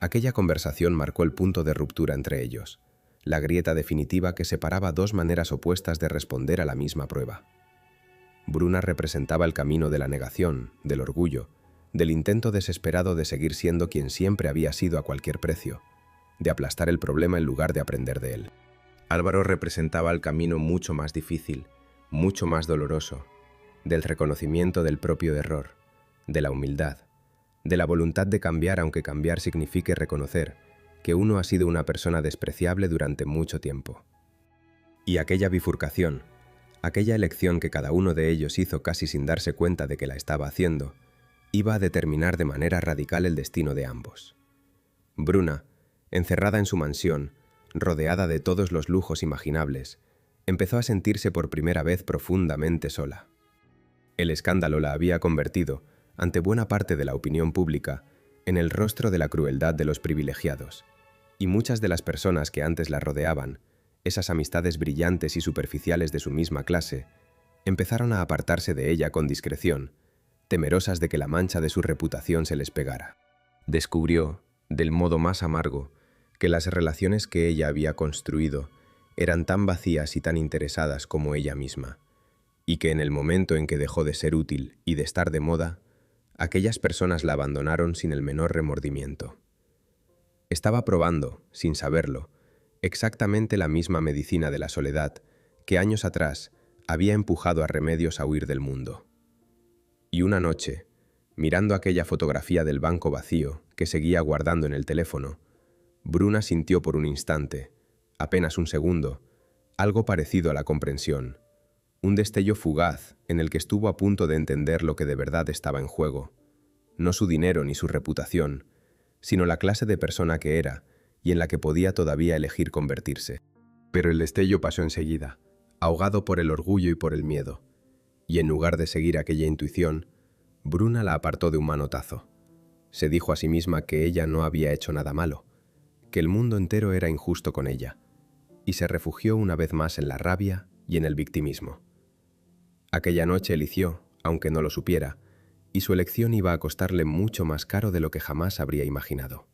Aquella conversación marcó el punto de ruptura entre ellos, la grieta definitiva que separaba dos maneras opuestas de responder a la misma prueba. Bruna representaba el camino de la negación, del orgullo, del intento desesperado de seguir siendo quien siempre había sido a cualquier precio, de aplastar el problema en lugar de aprender de él. Álvaro representaba el camino mucho más difícil, mucho más doloroso, del reconocimiento del propio error, de la humildad, de la voluntad de cambiar aunque cambiar signifique reconocer que uno ha sido una persona despreciable durante mucho tiempo. Y aquella bifurcación, aquella elección que cada uno de ellos hizo casi sin darse cuenta de que la estaba haciendo, iba a determinar de manera radical el destino de ambos. Bruna, encerrada en su mansión, rodeada de todos los lujos imaginables, empezó a sentirse por primera vez profundamente sola. El escándalo la había convertido, ante buena parte de la opinión pública, en el rostro de la crueldad de los privilegiados, y muchas de las personas que antes la rodeaban, esas amistades brillantes y superficiales de su misma clase, empezaron a apartarse de ella con discreción, temerosas de que la mancha de su reputación se les pegara. Descubrió, del modo más amargo, que las relaciones que ella había construido eran tan vacías y tan interesadas como ella misma, y que en el momento en que dejó de ser útil y de estar de moda, aquellas personas la abandonaron sin el menor remordimiento. Estaba probando, sin saberlo, exactamente la misma medicina de la soledad que años atrás había empujado a Remedios a huir del mundo. Y una noche, mirando aquella fotografía del banco vacío que seguía guardando en el teléfono, Bruna sintió por un instante, apenas un segundo, algo parecido a la comprensión, un destello fugaz en el que estuvo a punto de entender lo que de verdad estaba en juego, no su dinero ni su reputación, sino la clase de persona que era y en la que podía todavía elegir convertirse. Pero el destello pasó enseguida, ahogado por el orgullo y por el miedo, y en lugar de seguir aquella intuición, Bruna la apartó de un manotazo. Se dijo a sí misma que ella no había hecho nada malo, que el mundo entero era injusto con ella, y se refugió una vez más en la rabia y en el victimismo. Aquella noche eligió, aunque no lo supiera, y su elección iba a costarle mucho más caro de lo que jamás habría imaginado.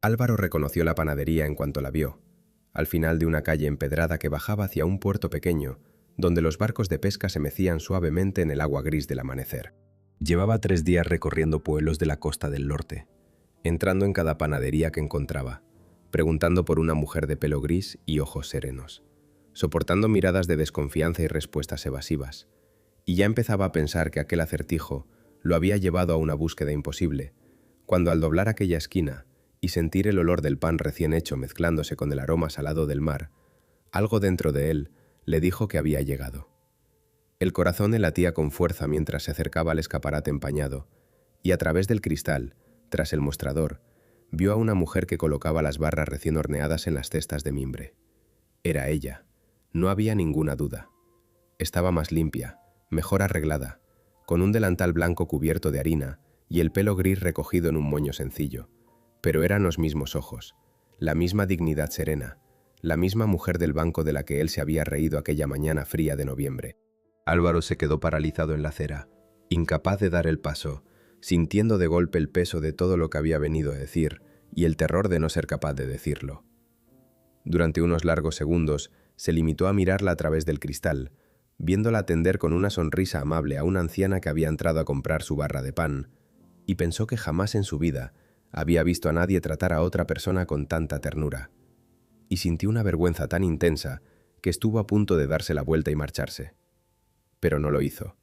Álvaro reconoció la panadería en cuanto la vio, al final de una calle empedrada que bajaba hacia un puerto pequeño, donde los barcos de pesca se mecían suavemente en el agua gris del amanecer. Llevaba 3 días recorriendo pueblos de la costa del norte, entrando en cada panadería que encontraba, preguntando por una mujer de pelo gris y ojos serenos, soportando miradas de desconfianza y respuestas evasivas, y ya empezaba a pensar que aquel acertijo lo había llevado a una búsqueda imposible, cuando al doblar aquella esquina y sentir el olor del pan recién hecho mezclándose con el aroma salado del mar, algo dentro de él le dijo que había llegado. El corazón le latía con fuerza mientras se acercaba al escaparate empañado, y a través del cristal, tras el mostrador, vio a una mujer que colocaba las barras recién horneadas en las cestas de mimbre. Era ella, no había ninguna duda. Estaba más limpia, mejor arreglada, con un delantal blanco cubierto de harina y el pelo gris recogido en un moño sencillo. Pero eran los mismos ojos, la misma dignidad serena, la misma mujer del banco de la que él se había reído aquella mañana fría de noviembre. Álvaro se quedó paralizado en la acera, incapaz de dar el paso, sintiendo de golpe el peso de todo lo que había venido a decir y el terror de no ser capaz de decirlo. Durante unos largos segundos se limitó a mirarla a través del cristal, viéndola atender con una sonrisa amable a una anciana que había entrado a comprar su barra de pan, y pensó que jamás en su vida había visto a nadie tratar a otra persona con tanta ternura, y sintió una vergüenza tan intensa que estuvo a punto de darse la vuelta y marcharse. Pero no lo hizo.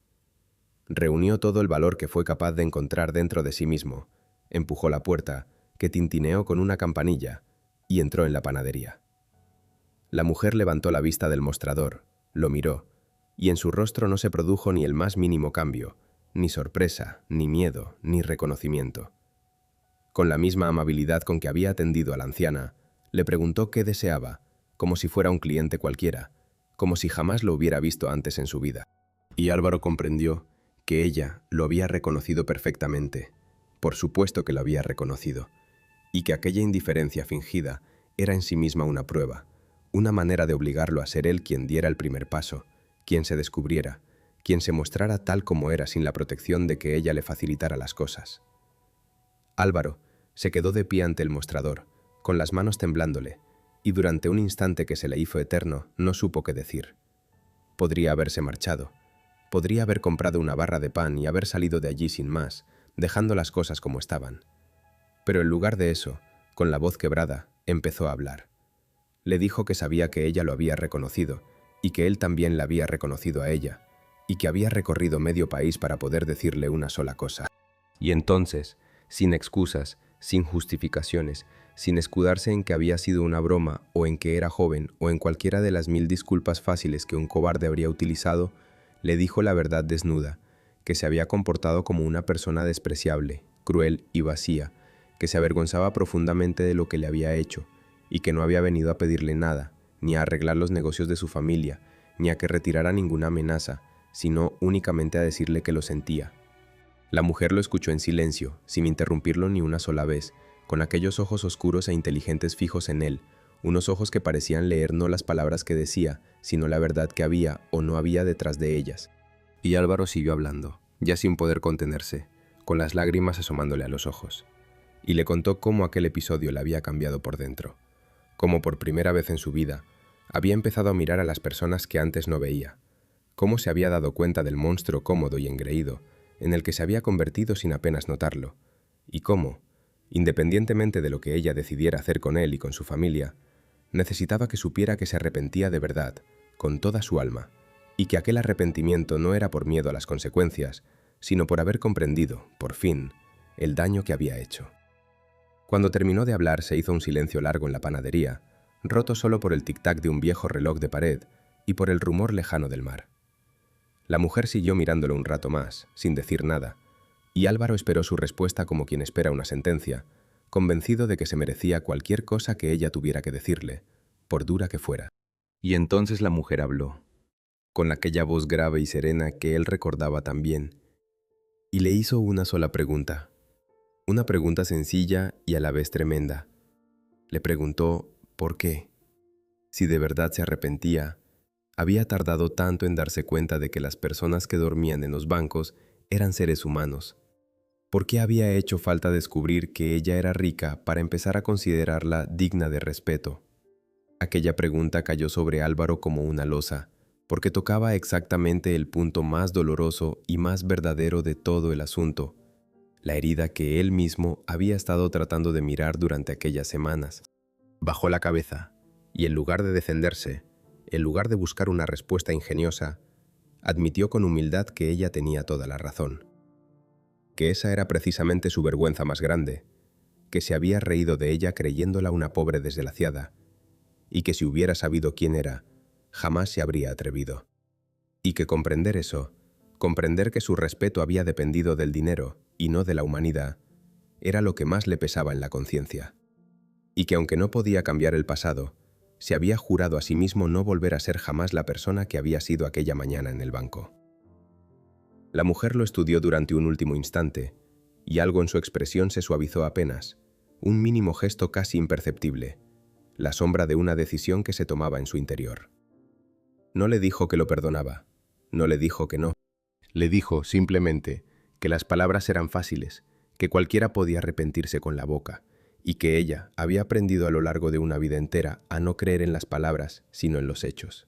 Reunió todo el valor que fue capaz de encontrar dentro de sí mismo, empujó la puerta, que tintineó con una campanilla, y entró en la panadería. La mujer levantó la vista del mostrador, lo miró, y en su rostro no se produjo ni el más mínimo cambio, ni sorpresa, ni miedo, ni reconocimiento. Con la misma amabilidad con que había atendido a la anciana, le preguntó qué deseaba, como si fuera un cliente cualquiera, como si jamás lo hubiera visto antes en su vida. Y Álvaro comprendió que ella lo había reconocido perfectamente, por supuesto que lo había reconocido, y que aquella indiferencia fingida era en sí misma una prueba, una manera de obligarlo a ser él quien diera el primer paso, quien se descubriera, quien se mostrara tal como era sin la protección de que ella le facilitara las cosas. Álvaro se quedó de pie ante el mostrador, con las manos temblándole, y durante un instante que se le hizo eterno no supo qué decir. Podría haberse marchado, podría haber comprado una barra de pan y haber salido de allí sin más, dejando las cosas como estaban. Pero en lugar de eso, con la voz quebrada, empezó a hablar. Le dijo que sabía que ella lo había reconocido, y que él también la había reconocido a ella, y que había recorrido medio país para poder decirle una sola cosa. Y entonces, sin excusas, sin justificaciones, sin escudarse en que había sido una broma, o en que era joven, o en cualquiera de las 1000 disculpas fáciles que un cobarde habría utilizado, le dijo la verdad desnuda, que se había comportado como una persona despreciable, cruel y vacía, que se avergonzaba profundamente de lo que le había hecho, y que no había venido a pedirle nada, ni a arreglar los negocios de su familia, ni a que retirara ninguna amenaza, sino únicamente a decirle que lo sentía. La mujer lo escuchó en silencio, sin interrumpirlo ni una sola vez, con aquellos ojos oscuros e inteligentes fijos en él, unos ojos que parecían leer no las palabras que decía, sino la verdad que había o no había detrás de ellas. Y Álvaro siguió hablando, ya sin poder contenerse, con las lágrimas asomándole a los ojos. Y le contó cómo aquel episodio le había cambiado por dentro, cómo por primera vez en su vida había empezado a mirar a las personas que antes no veía, cómo se había dado cuenta del monstruo cómodo y engreído en el que se había convertido sin apenas notarlo, y cómo, independientemente de lo que ella decidiera hacer con él y con su familia, necesitaba que supiera que se arrepentía de verdad, con toda su alma, y que aquel arrepentimiento no era por miedo a las consecuencias, sino por haber comprendido, por fin, el daño que había hecho. Cuando terminó de hablar se hizo un silencio largo en la panadería, roto solo por el tic-tac de un viejo reloj de pared y por el rumor lejano del mar. La mujer siguió mirándolo un rato más, sin decir nada, y Álvaro esperó su respuesta como quien espera una sentencia, convencido de que se merecía cualquier cosa que ella tuviera que decirle, por dura que fuera. Y entonces la mujer habló, con aquella voz grave y serena que él recordaba tan bien, y le hizo una sola pregunta, una pregunta sencilla y a la vez tremenda. Le preguntó ¿por qué? Si de verdad se arrepentía, había tardado tanto en darse cuenta de que las personas que dormían en los bancos eran seres humanos. ¿Por qué había hecho falta descubrir que ella era rica para empezar a considerarla digna de respeto? Aquella pregunta cayó sobre Álvaro como una losa, porque tocaba exactamente el punto más doloroso y más verdadero de todo el asunto, la herida que él mismo había estado tratando de mirar durante aquellas semanas. Bajó la cabeza y en lugar de defenderse, en lugar de buscar una respuesta ingeniosa, admitió con humildad que ella tenía toda la razón, que esa era precisamente su vergüenza más grande, que se había reído de ella creyéndola una pobre desgraciada, y que si hubiera sabido quién era, jamás se habría atrevido. Y que comprender eso, comprender que su respeto había dependido del dinero y no de la humanidad, era lo que más le pesaba en la conciencia. Y que aunque no podía cambiar el pasado, se había jurado a sí mismo no volver a ser jamás la persona que había sido aquella mañana en el banco. La mujer lo estudió durante un último instante, y algo en su expresión se suavizó apenas, un mínimo gesto casi imperceptible, la sombra de una decisión que se tomaba en su interior. No le dijo que lo perdonaba, no le dijo que no. Le dijo, simplemente, que las palabras eran fáciles, que cualquiera podía arrepentirse con la boca, y que ella había aprendido a lo largo de una vida entera a no creer en las palabras, sino en los hechos.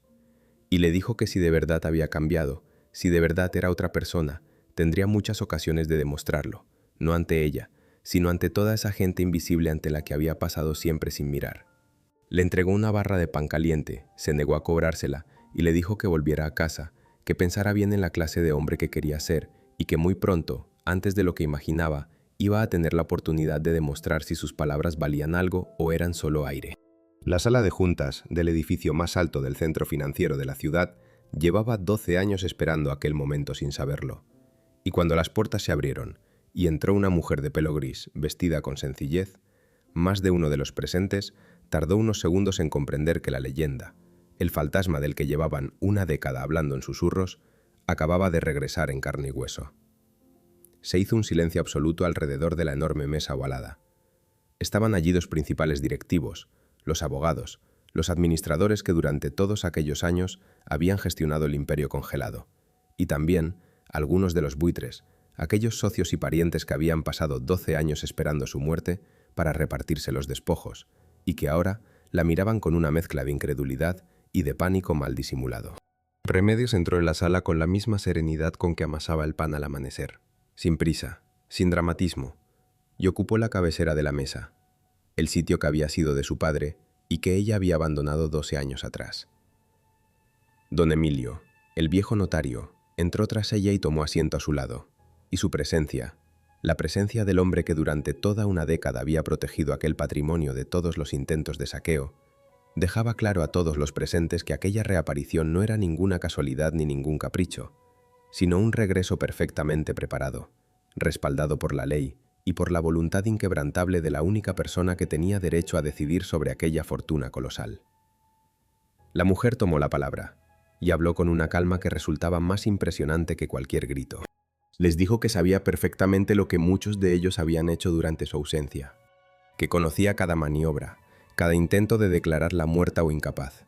Y le dijo que si de verdad había cambiado, si de verdad era otra persona, tendría muchas ocasiones de demostrarlo, no ante ella, sino ante toda esa gente invisible ante la que había pasado siempre sin mirar. Le entregó una barra de pan caliente, se negó a cobrársela y le dijo que volviera a casa, que pensara bien en la clase de hombre que quería ser y que muy pronto, antes de lo que imaginaba, iba a tener la oportunidad de demostrar si sus palabras valían algo o eran solo aire. La sala de juntas del edificio más alto del centro financiero de la ciudad llevaba 12 años esperando aquel momento sin saberlo. Y cuando las puertas se abrieron y entró una mujer de pelo gris, vestida con sencillez, más de uno de los presentes tardó unos segundos en comprender que la leyenda, el fantasma del que llevaban una década hablando en susurros, acababa de regresar en carne y hueso. Se hizo un silencio absoluto alrededor de la enorme mesa ovalada. Estaban allí los principales directivos, los abogados, los administradores que durante todos aquellos años habían gestionado el imperio congelado, y también algunos de los buitres, aquellos socios y parientes que habían pasado 12 años esperando su muerte para repartirse los despojos, y que ahora la miraban con una mezcla de incredulidad y de pánico mal disimulado. Remedios entró en la sala con la misma serenidad con que amasaba el pan al amanecer, sin prisa, sin dramatismo, y ocupó la cabecera de la mesa, el sitio que había sido de su padre y que ella había abandonado 12 años atrás. Don Emilio, el viejo notario, entró tras ella y tomó asiento a su lado, y su presencia, la presencia del hombre que durante toda una década había protegido aquel patrimonio de todos los intentos de saqueo, dejaba claro a todos los presentes que aquella reaparición no era ninguna casualidad ni ningún capricho, sino un regreso perfectamente preparado, respaldado por la ley y por la voluntad inquebrantable de la única persona que tenía derecho a decidir sobre aquella fortuna colosal. La mujer tomó la palabra y habló con una calma que resultaba más impresionante que cualquier grito. Les dijo que sabía perfectamente lo que muchos de ellos habían hecho durante su ausencia, que conocía cada maniobra, cada intento de declararla muerta o incapaz,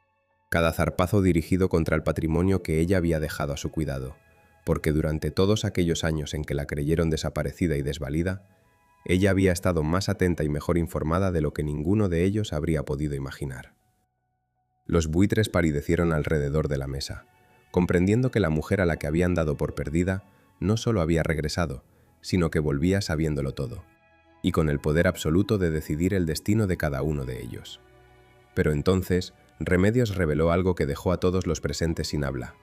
cada zarpazo dirigido contra el patrimonio que ella había dejado a su cuidado, porque durante todos aquellos años en que la creyeron desaparecida y desvalida, ella había estado más atenta y mejor informada de lo que ninguno de ellos habría podido imaginar. Los buitres palidecieron alrededor de la mesa, comprendiendo que la mujer a la que habían dado por perdida no solo había regresado, sino que volvía sabiéndolo todo, y con el poder absoluto de decidir el destino de cada uno de ellos. Pero entonces, Remedios reveló algo que dejó a todos los presentes sin habla,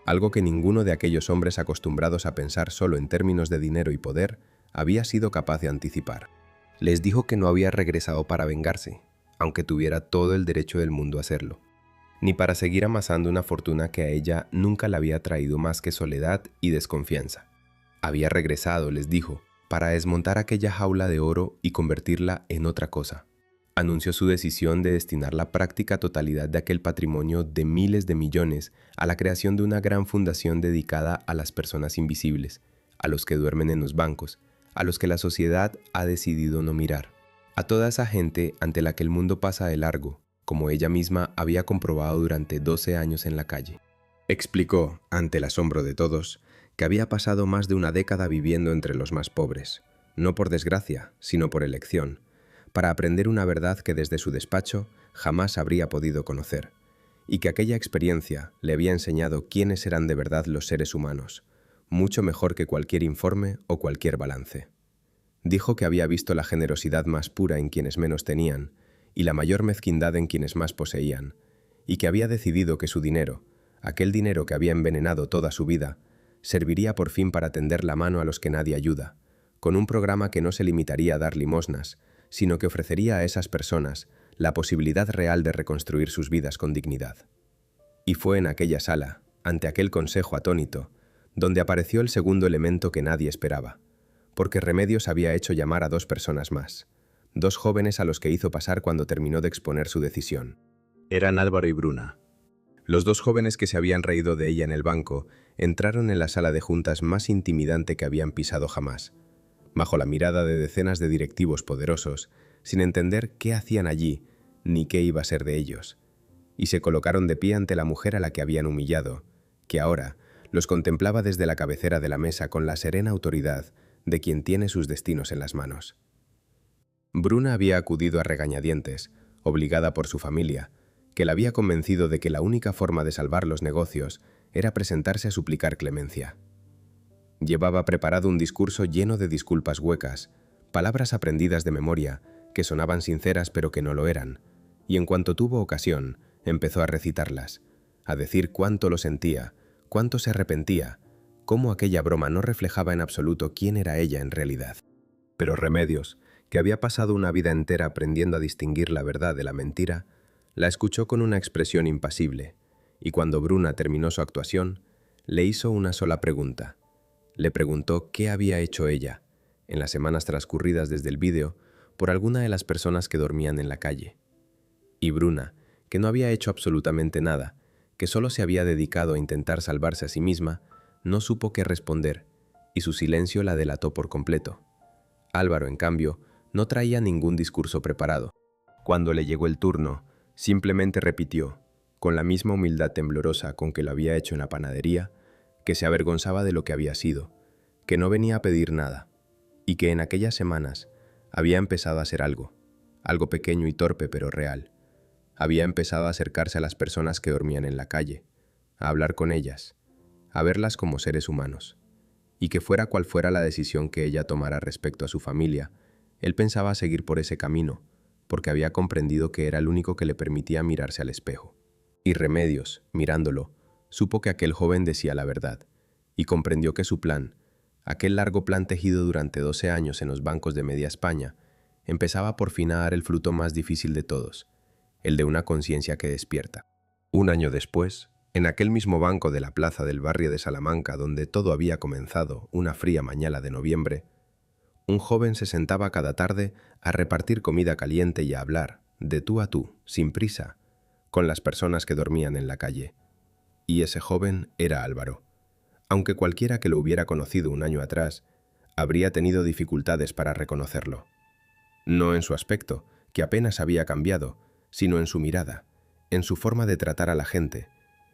algo que ninguno de aquellos hombres acostumbrados a pensar solo en términos de dinero y poder había sido capaz de anticipar. Les dijo que no había regresado para vengarse, aunque tuviera todo el derecho del mundo a hacerlo, ni para seguir amasando una fortuna que a ella nunca le había traído más que soledad y desconfianza. Había regresado, les dijo, para desmontar aquella jaula de oro y convertirla en otra cosa. Anunció su decisión de destinar la práctica totalidad de aquel patrimonio de miles de millones a la creación de una gran fundación dedicada a las personas invisibles, a los que duermen en los bancos, a los que la sociedad ha decidido no mirar, a toda esa gente ante la que el mundo pasa de largo, como ella misma había comprobado durante 12 años en la calle. Explicó, ante el asombro de todos, que había pasado más de una década viviendo entre los más pobres, no por desgracia, sino por elección, para aprender una verdad que desde su despacho jamás habría podido conocer, y que aquella experiencia le había enseñado quiénes eran de verdad los seres humanos, mucho mejor que cualquier informe o cualquier balance. Dijo que había visto la generosidad más pura en quienes menos tenían, y la mayor mezquindad en quienes más poseían, y que había decidido que su dinero, aquel dinero que había envenenado toda su vida, serviría por fin para tender la mano a los que nadie ayuda, con un programa que no se limitaría a dar limosnas, sino que ofrecería a esas personas la posibilidad real de reconstruir sus vidas con dignidad. Y fue en aquella sala, ante aquel consejo atónito, donde apareció el segundo elemento que nadie esperaba, porque Remedios había hecho llamar a 2 personas más, 2 jóvenes a los que hizo pasar cuando terminó de exponer su decisión. Eran Álvaro y Bruna. Los 2 jóvenes que se habían reído de ella en el banco entraron en la sala de juntas más intimidante que habían pisado jamás, bajo la mirada de decenas de directivos poderosos, sin entender qué hacían allí ni qué iba a ser de ellos, y se colocaron de pie ante la mujer a la que habían humillado, que ahora los contemplaba desde la cabecera de la mesa con la serena autoridad de quien tiene sus destinos en las manos. Bruna había acudido a regañadientes, obligada por su familia, que la había convencido de que la única forma de salvar los negocios era presentarse a suplicar clemencia. Llevaba preparado un discurso lleno de disculpas huecas, palabras aprendidas de memoria, que sonaban sinceras pero que no lo eran, y en cuanto tuvo ocasión, empezó a recitarlas, a decir cuánto lo sentía, cuánto se arrepentía, cómo aquella broma no reflejaba en absoluto quién era ella en realidad. Pero Remedios, que había pasado una vida entera aprendiendo a distinguir la verdad de la mentira, la escuchó con una expresión impasible, y cuando Bruna terminó su actuación, le hizo una sola pregunta. Le preguntó qué había hecho ella, en las semanas transcurridas desde el vídeo, por alguna de las personas que dormían en la calle. Y Bruna, que no había hecho absolutamente nada, que solo se había dedicado a intentar salvarse a sí misma, no supo qué responder, y su silencio la delató por completo. Álvaro, en cambio, no traía ningún discurso preparado. Cuando le llegó el turno, simplemente repitió, con la misma humildad temblorosa con que lo había hecho en la panadería, que se avergonzaba de lo que había sido, que no venía a pedir nada, y que en aquellas semanas había empezado a hacer algo pequeño y torpe pero real. Había empezado a acercarse a las personas que dormían en la calle, a hablar con ellas, a verlas como seres humanos, y que fuera cual fuera la decisión que ella tomara respecto a su familia, él pensaba seguir por ese camino, porque había comprendido que era el único que le permitía mirarse al espejo. Y Remedios, mirándolo, supo que aquel joven decía la verdad, y comprendió que su plan, aquel largo plan tejido durante 12 años en los bancos de media España, empezaba por fin a dar el fruto más difícil de todos, el de una conciencia que despierta. Un año después, en aquel mismo banco de la plaza del barrio de Salamanca donde todo había comenzado una fría mañana de noviembre, un joven se sentaba cada tarde a repartir comida caliente y a hablar, de tú a tú, sin prisa, con las personas que dormían en la calle. Y ese joven era Álvaro. Aunque cualquiera que lo hubiera conocido un año atrás, habría tenido dificultades para reconocerlo. No en su aspecto, que apenas había cambiado, sino en su mirada, en su forma de tratar a la gente,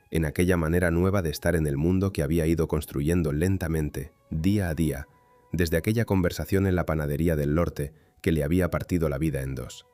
en aquella manera nueva de estar en el mundo que había ido construyendo lentamente, día a día, desde aquella conversación en la panadería del norte que le había partido la vida en 2.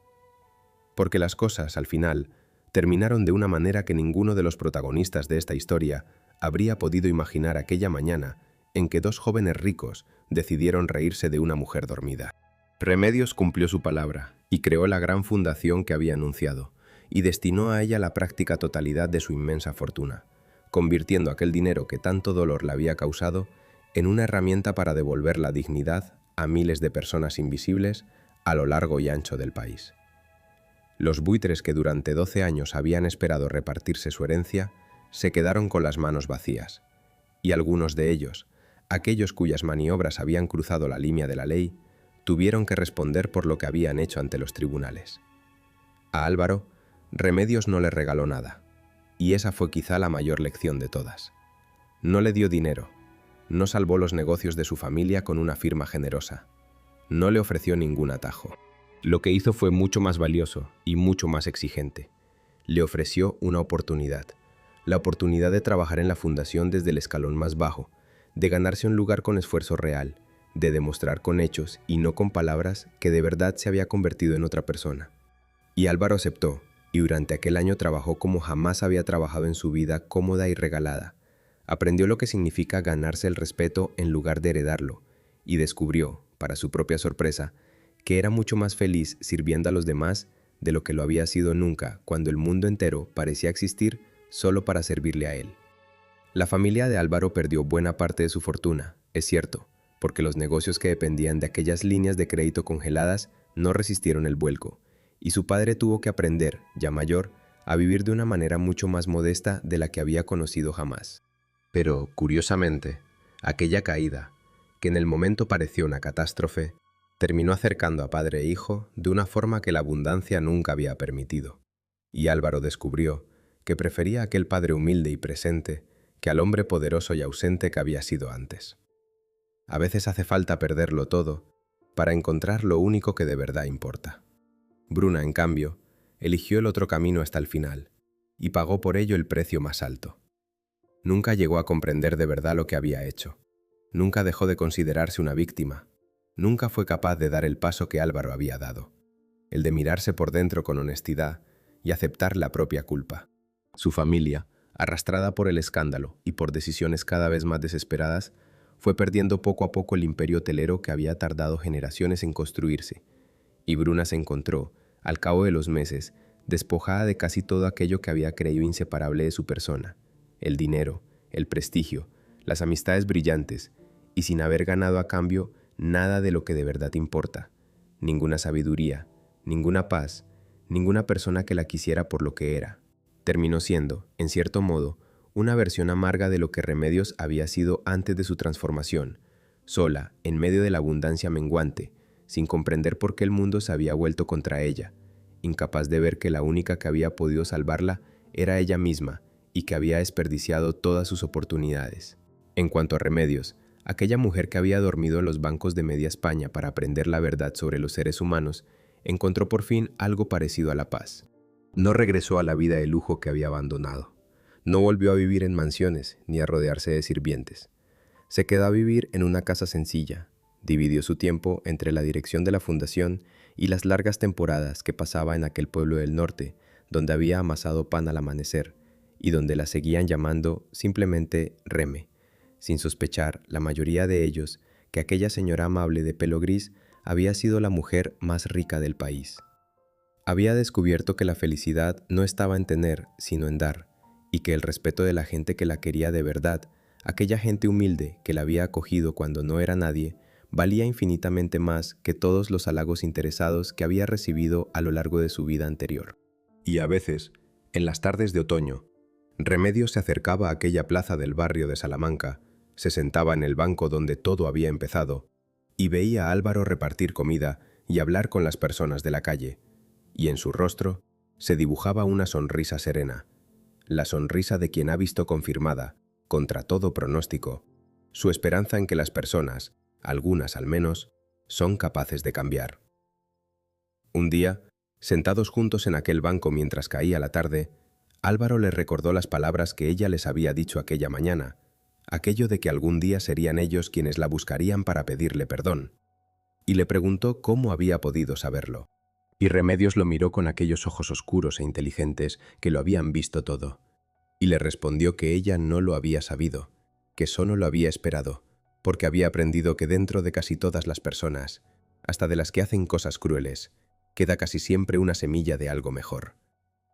Porque las cosas, al final, terminaron de una manera que ninguno de los protagonistas de esta historia habría podido imaginar aquella mañana en que 2 jóvenes ricos decidieron reírse de una mujer dormida. Remedios cumplió su palabra y creó la gran fundación que había anunciado, y destinó a ella la práctica totalidad de su inmensa fortuna, convirtiendo aquel dinero que tanto dolor le había causado en una herramienta para devolver la dignidad a miles de personas invisibles a lo largo y ancho del país. Los buitres que durante 12 años habían esperado repartirse su herencia se quedaron con las manos vacías, y algunos de ellos, aquellos cuyas maniobras habían cruzado la línea de la ley, tuvieron que responder por lo que habían hecho ante los tribunales. A Álvaro, Remedios no le regaló nada, y esa fue quizá la mayor lección de todas. No le dio dinero, no salvó los negocios de su familia con una firma generosa, no le ofreció ningún atajo. Lo que hizo fue mucho más valioso y mucho más exigente. Le ofreció una oportunidad, la oportunidad de trabajar en la fundación desde el escalón más bajo, de ganarse un lugar con esfuerzo real, de demostrar con hechos y no con palabras que de verdad se había convertido en otra persona. Y Álvaro aceptó, y durante aquel año trabajó como jamás había trabajado en su vida cómoda y regalada. Aprendió lo que significa ganarse el respeto en lugar de heredarlo, y descubrió, para su propia sorpresa, que era mucho más feliz sirviendo a los demás de lo que lo había sido nunca cuando el mundo entero parecía existir solo para servirle a él. La familia de Álvaro perdió buena parte de su fortuna, es cierto, porque los negocios que dependían de aquellas líneas de crédito congeladas no resistieron el vuelco, y su padre tuvo que aprender, ya mayor, a vivir de una manera mucho más modesta de la que había conocido jamás. Pero, curiosamente, aquella caída, que en el momento pareció una catástrofe, terminó acercando a padre e hijo de una forma que la abundancia nunca había permitido. Y Álvaro descubrió que prefería a aquel padre humilde y presente que al hombre poderoso y ausente que había sido antes. A veces hace falta perderlo todo para encontrar lo único que de verdad importa. Bruna, en cambio, eligió el otro camino hasta el final y pagó por ello el precio más alto. Nunca llegó a comprender de verdad lo que había hecho. Nunca dejó de considerarse una víctima. Nunca fue capaz de dar el paso que Álvaro había dado, el de mirarse por dentro con honestidad y aceptar la propia culpa. Su familia, arrastrada por el escándalo y por decisiones cada vez más desesperadas, fue perdiendo poco a poco el imperio hotelero que había tardado generaciones en construirse, y Bruna se encontró, al cabo de los meses, despojada de casi todo aquello que había creído inseparable de su persona: el dinero, el prestigio, las amistades brillantes, y sin haber ganado a cambio nada de lo que de verdad importa, ninguna sabiduría, ninguna paz, ninguna persona que la quisiera por lo que era. Terminó siendo, en cierto modo, una versión amarga de lo que Remedios había sido antes de su transformación, sola, en medio de la abundancia menguante, sin comprender por qué el mundo se había vuelto contra ella, incapaz de ver que la única que había podido salvarla era ella misma y que había desperdiciado todas sus oportunidades. En cuanto a Remedios, aquella mujer que había dormido en los bancos de media España para aprender la verdad sobre los seres humanos, encontró por fin algo parecido a la paz. No regresó a la vida de lujo que había abandonado. No volvió a vivir en mansiones ni a rodearse de sirvientes. Se quedó a vivir en una casa sencilla. Dividió su tiempo entre la dirección de la fundación y las largas temporadas que pasaba en aquel pueblo del norte, donde había amasado pan al amanecer y donde la seguían llamando simplemente Reme, sin sospechar la mayoría de ellos que aquella señora amable de pelo gris había sido la mujer más rica del país. Había descubierto que la felicidad no estaba en tener, sino en dar, y que el respeto de la gente que la quería de verdad, aquella gente humilde que la había acogido cuando no era nadie, valía infinitamente más que todos los halagos interesados que había recibido a lo largo de su vida anterior. Y a veces, en las tardes de otoño, Remedios se acercaba a aquella plaza del barrio de Salamanca, se sentaba en el banco donde todo había empezado, y veía a Álvaro repartir comida y hablar con las personas de la calle, y en su rostro se dibujaba una sonrisa serena, la sonrisa de quien ha visto confirmada, contra todo pronóstico, su esperanza en que las personas, algunas al menos, son capaces de cambiar. Un día, sentados juntos en aquel banco mientras caía la tarde, Álvaro le recordó las palabras que ella les había dicho aquella mañana, aquello de que algún día serían ellos quienes la buscarían para pedirle perdón, y le preguntó cómo había podido saberlo. Y Remedios lo miró con aquellos ojos oscuros e inteligentes que lo habían visto todo, y le respondió que ella no lo había sabido, que solo lo había esperado, porque había aprendido que dentro de casi todas las personas, hasta de las que hacen cosas crueles, queda casi siempre una semilla de algo mejor,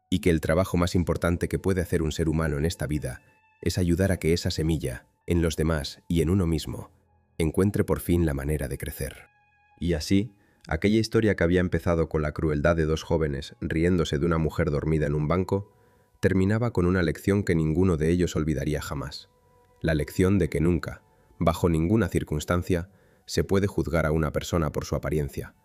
y que el trabajo más importante que puede hacer un ser humano en esta vida es ayudar a que esa semilla, en los demás y en uno mismo, encuentre por fin la manera de crecer. Y así, aquella historia que había empezado con la crueldad de dos jóvenes riéndose de una mujer dormida en un banco, terminaba con una lección que ninguno de ellos olvidaría jamás. La lección de que nunca, bajo ninguna circunstancia, se puede juzgar a una persona por su apariencia,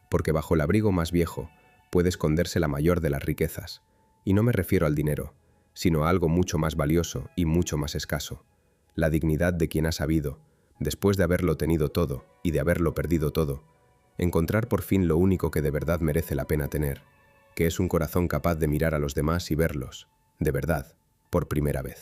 porque bajo el abrigo más viejo puede esconderse la mayor de las riquezas, y no me refiero al dinero, sino a algo mucho más valioso y mucho más escaso, la dignidad de quien ha sabido, después de haberlo tenido todo y de haberlo perdido todo, encontrar por fin lo único que de verdad merece la pena tener, que es un corazón capaz de mirar a los demás y verlos, de verdad, por primera vez.